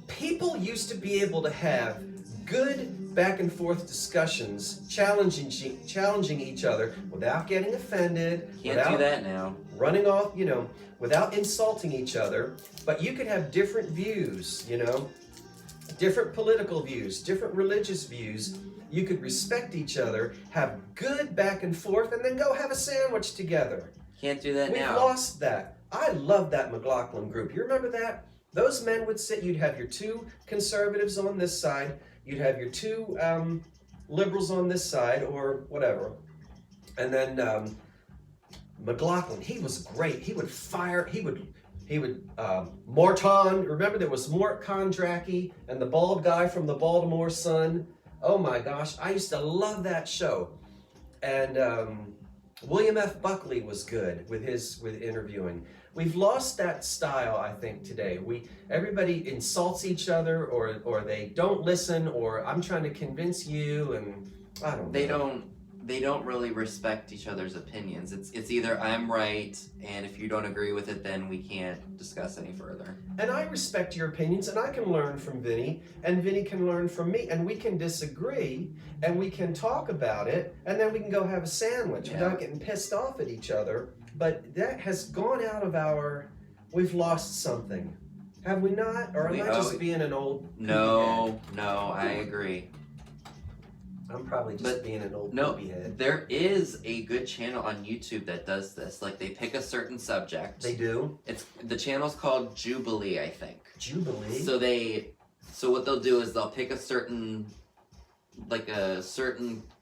People used to be able to have good back and forth discussions, challenging each other without getting offended. Can't do that now. Running off, you know, without insulting each other. But you could have different views, you know, different political views, different religious views. You could respect each other, have good back and forth, and then go have a sandwich together. Can't do that now. We've lost that. I love that McLaughlin Group. You remember that? Those men would sit, you'd have your two conservatives on this side, you'd have your two liberals on this side, or whatever. And then McLaughlin, he was great. He would fire, he would Morton, remember there was Mort Kondracki and the bald guy from the Baltimore Sun. Oh my gosh, I used to love that show. And William F. Buckley was good with interviewing. We've lost that style, I think, today. Everybody insults each other, or they don't listen, or I'm trying to convince you, and I don't know. They don't really respect each other's opinions. It's either I'm right, and if you don't agree with it, then we can't discuss any further. And I respect your opinions, and I can learn from Vinny, and Vinny can learn from me, and we can disagree, and we can talk about it, and then we can go have a sandwich without getting pissed off at each other. But that has gone out of we've lost something. Have we not? Or am I just being an old No, I agree. I'm probably just being an old poopy head. There is a good channel on YouTube that does this. Like, they pick a certain subject. They do? The channel's called Jubilee, I think. Jubilee? So what they'll do is they'll pick a certain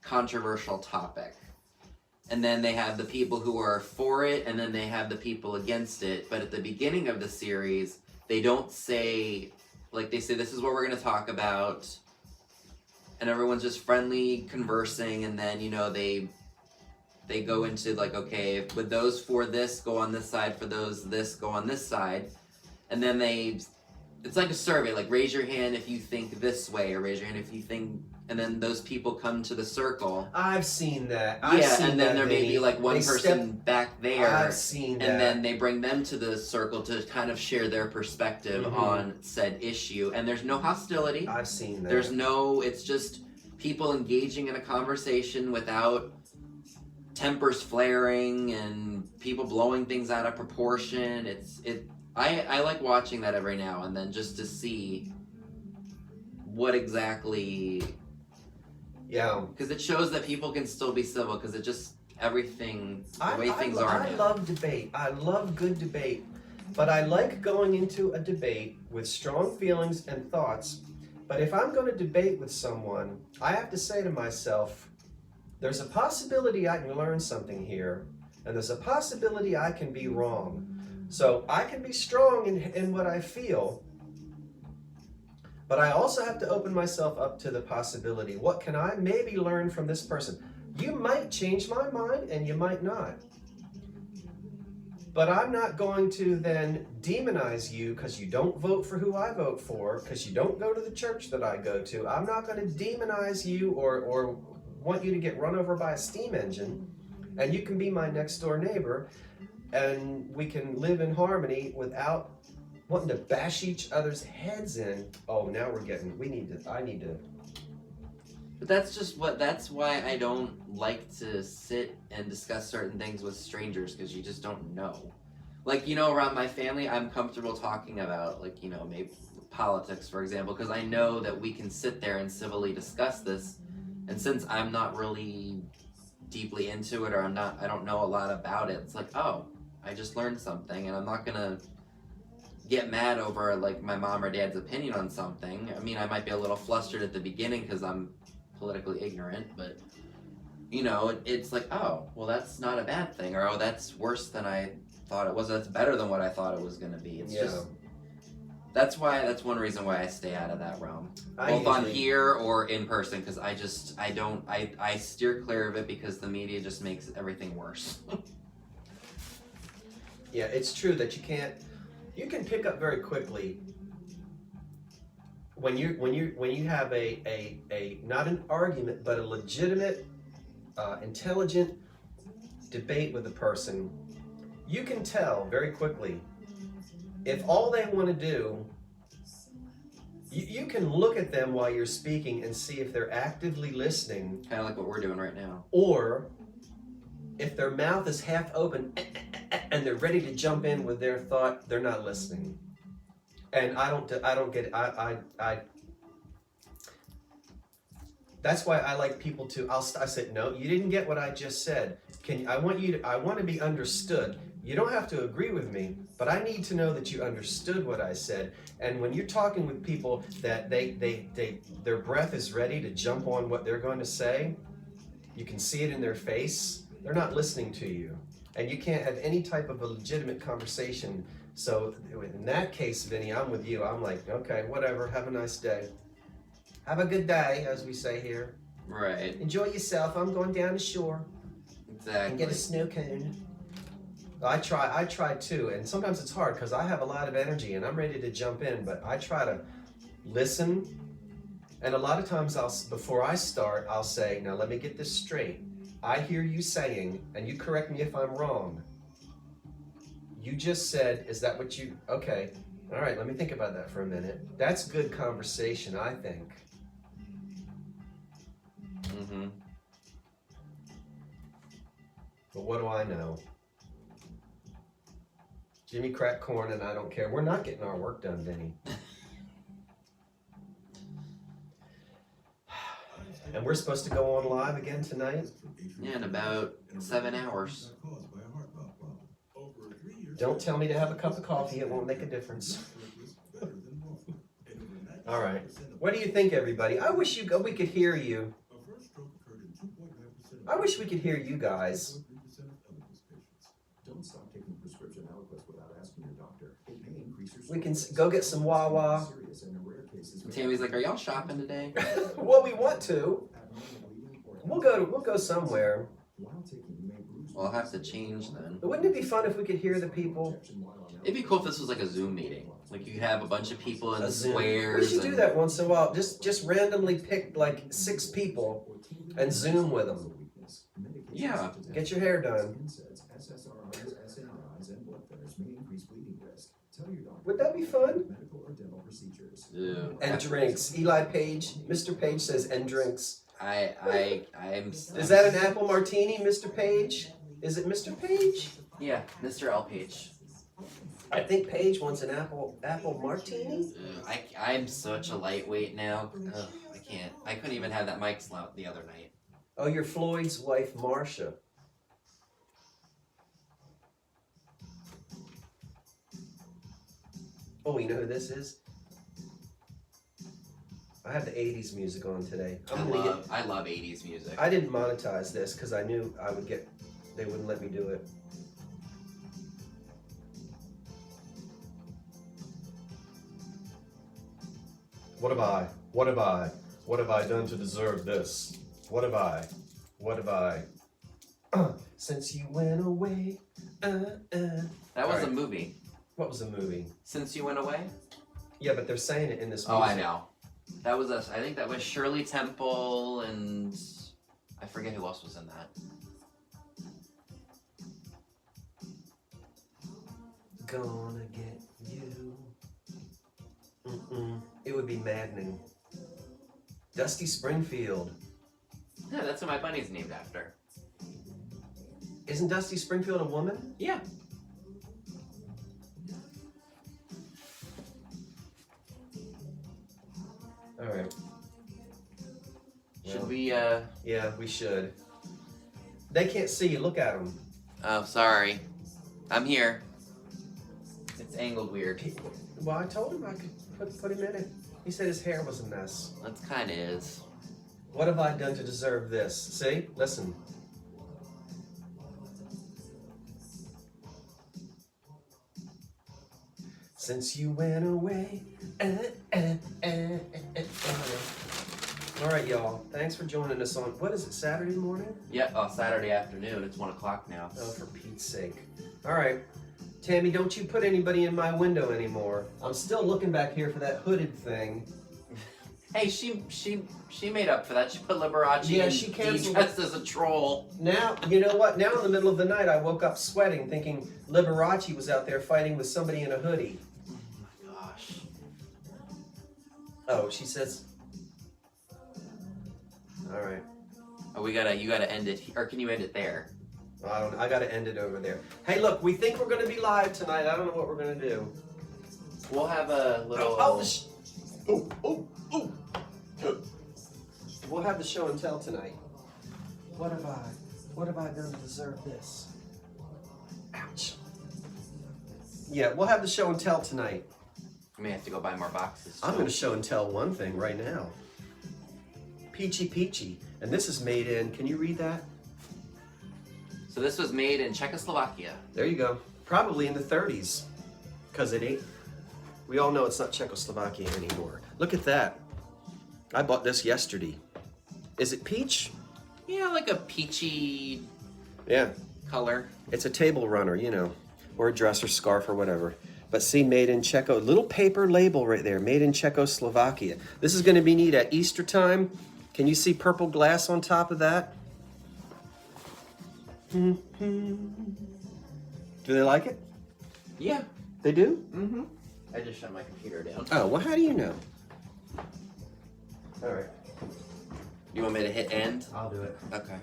controversial topic. And then they have the people who are for it, and then they have the people against it. But at the beginning of the series, they don't say, like, they say, this is what we're going to talk about. And everyone's just friendly conversing, and then, you know, they go into, like, okay, with those for this, go on this side, for those this, go on this side. And then it's like a survey, like, raise your hand if you think this way, or raise your hand if you think, and then those people come to the circle. I've seen that. And then there may be, like, one person back there. I've seen that. And then they bring them to the circle to kind of share their perspective on said issue. And there's no hostility. I've seen that. It's just people engaging in a conversation without tempers flaring and people blowing things out of proportion. I like watching that every now and then, just to see what exactly. Yeah. Because it shows that people can still be civil, because it just, everything, the way things are now. I love debate. I love good debate. But I like going into a debate with strong feelings and thoughts. But if I'm going to debate with someone, I have to say to myself, there's a possibility I can learn something here, and there's a possibility I can be wrong. So I can be strong in what I feel, but I also have to open myself up to the possibility. What can I maybe learn from this person? You might change my mind, and you might not. But I'm not going to then demonize you because you don't vote for who I vote for, because you don't go to the church that I go to. I'm not going to demonize you or want you to get run over by a steam engine. And you can be my next door neighbor, and we can live in harmony without wanting to bash each other's heads in. Oh, now I need to. But that's why I don't like to sit and discuss certain things with strangers, because you just don't know. Like, you know, around my family, I'm comfortable talking about, like, you know, maybe politics, for example, because I know that we can sit there and civilly discuss this. And since I'm not really deeply into it, or I don't know a lot about it, it's like, oh, I just learned something, and I'm not gonna get mad over, like, my mom or dad's opinion on something. I mean, I might be a little flustered at the beginning because I'm politically ignorant, but you know, it's like, oh, well, that's not a bad thing, or oh, that's worse than I thought it was. That's better than what I thought it was going to be. It's just that's one reason why I stay out of that realm, both on here or in person, because I steer clear of it because the media just makes everything worse. Yeah, it's true that you can pick up very quickly when you have a not an argument but a legitimate, intelligent debate with a person. You can tell very quickly if all they want to do. You can look at them while you're speaking and see if they're actively listening. Kind of like what we're doing right now. Or if their mouth is half open and they're ready to jump in with their thought, they're not listening. And I don't get it. That's why I like people to. I said, no, you didn't get what I just said. I want to be understood. You don't have to agree with me, but I need to know that you understood what I said. And when you're talking with people that their breath is ready to jump on what they're going to say, you can see it in their face. They're not listening to you. And you can't have any type of a legitimate conversation. So in that case, Vinny, I'm with you. I'm like, okay, whatever. Have a nice day. Have a good day, as we say here. Right. Enjoy yourself. I'm going down the shore. Exactly. And get a snow cone. I try too, and sometimes it's hard because I have a lot of energy and I'm ready to jump in, but I try to listen. And a lot of times before I start, I'll say, now let me get this straight. I hear you saying, and you correct me if I'm wrong. You just said, is that what you, okay. All right, let me think about that for a minute. That's good conversation, I think. Mm-hmm. But what do I know? Jimmy cracked corn and I don't care. We're not getting our work done, Vinny. And we're supposed to go on live again tonight? Yeah, in about 7 hours. Don't tell me to have a cup of coffee. It won't make a difference. All right. What do you think, everybody? I wish we could hear you. I wish we could hear you guys. Don't stop taking prescription Eliquis without asking your doctor. It may increase your We can go get some Wawa. Tammy's like, are y'all shopping today? Well, we want to. We'll go somewhere. Well, I'll have to change then. But wouldn't it be fun if we could hear the people? It'd be cool if this was like a Zoom meeting. Like you could have a bunch of people in the We squares. should do that once in a while. Just randomly pick like 6 people and Zoom with them. Yeah. Get your hair done. Would that be fun? Yeah. And drinks. Eli Page, Mr. Page says, and drinks. I'm. Is that an apple martini, Mr. Page? Is it Mr. Page? Yeah, Mr. L. Page. I think Page wants an apple martini. I'm such a lightweight now. Ugh, I can't. I couldn't even have that mic slap the other night. Oh, you're Floyd's wife, Marcia. Oh, you know who this is? I have the 80s music on today. I love 80s music. I didn't monetize this because I knew they wouldn't let me do it. What have I done to deserve this? What have I? Since you went away. That was a movie. What was the movie? Since You Went Away? Yeah, but they're saying it in this music. Oh, I know. That was I think that was Shirley Temple and I forget who else was in that. Gonna get you. It would be maddening. Dusty Springfield. Yeah, that's what my bunny's named after. Isn't Dusty Springfield a woman? Yeah. All right. Should we, Yeah, we should. They can't see you. Look at them. Oh, sorry. I'm here. It's angled weird. Well, I told him I could put him in it. He said his hair was a mess. That kind of is. What have I done to deserve this? See? Listen. Since you went away. All right, y'all. Thanks for joining us on, what is it, Saturday morning? Yeah, Saturday afternoon. It's 1 o'clock now. Oh, for Pete's sake. All right. Tammy, don't you put anybody in my window anymore. I'm still looking back here for that hooded thing. Hey, she made up for that. She put Liberace Yeah, in she canceled dressed as a troll. Now, you know what? Now in the middle of the night, I woke up sweating, thinking Liberace was out there fighting with somebody in a hoodie. Oh my gosh. Oh, she says... All right. Oh, you gotta end it, or can you end it there? I don't know. I gotta end it over there. Hey, look, we think we're gonna be live tonight. I don't know what we're gonna do. We'll have a little. We'll have the show and tell tonight. What have I done to deserve this? Ouch. Yeah, we'll have the show and tell tonight. I may have to go buy more boxes. I'm gonna show and tell one thing right now. Peachy Peachy. And this is made in, can you read that? So this was made in Czechoslovakia. There you go. Probably in the 30s. Because it ain't. We all know it's not Czechoslovakia anymore. Look at that. I bought this yesterday. Is it peach? Yeah, like a peachy Yeah. color. It's a table runner, you know. Or a dress or scarf or whatever. But see, made in Czech. Little paper label right there. Made in Czechoslovakia. This is going to be neat at Easter time. Can you see purple glass on top of that? Do they like it? Yeah. They do? Mm-hmm. I just shut my computer down. Oh, well, how do you know? All right. You want me to hit end? I'll do it. Okay.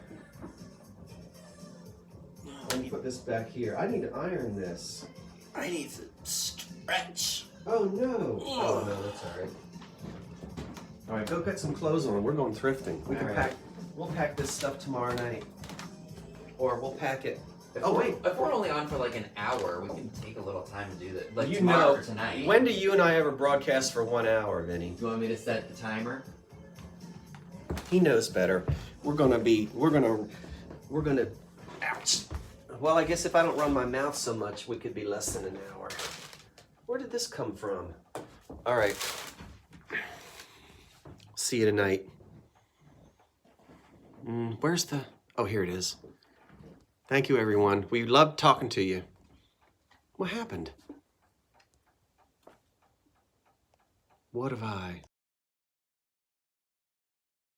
Let me put this back here. I need to iron this. I need to stretch. Oh, no. Oh, no, that's all right. All right, go get some clothes on. We're going thrifting. We can All right. pack. We'll pack this stuff tomorrow night. Or we'll pack it. Oh, wait. If we're only on for like an hour, we can take a little time to do that. Like You tomorrow know, or tonight. when do you and I ever broadcast for 1 hour, Vinny? Do you want me to set the timer? He knows better. We're gonna, ouch. Well, I guess if I don't run my mouth so much, we could be less than an hour. Where did this come from? All right. See you tonight. Where's the, oh, here it is. Thank you, everyone. We loved talking to you. What happened? What have I?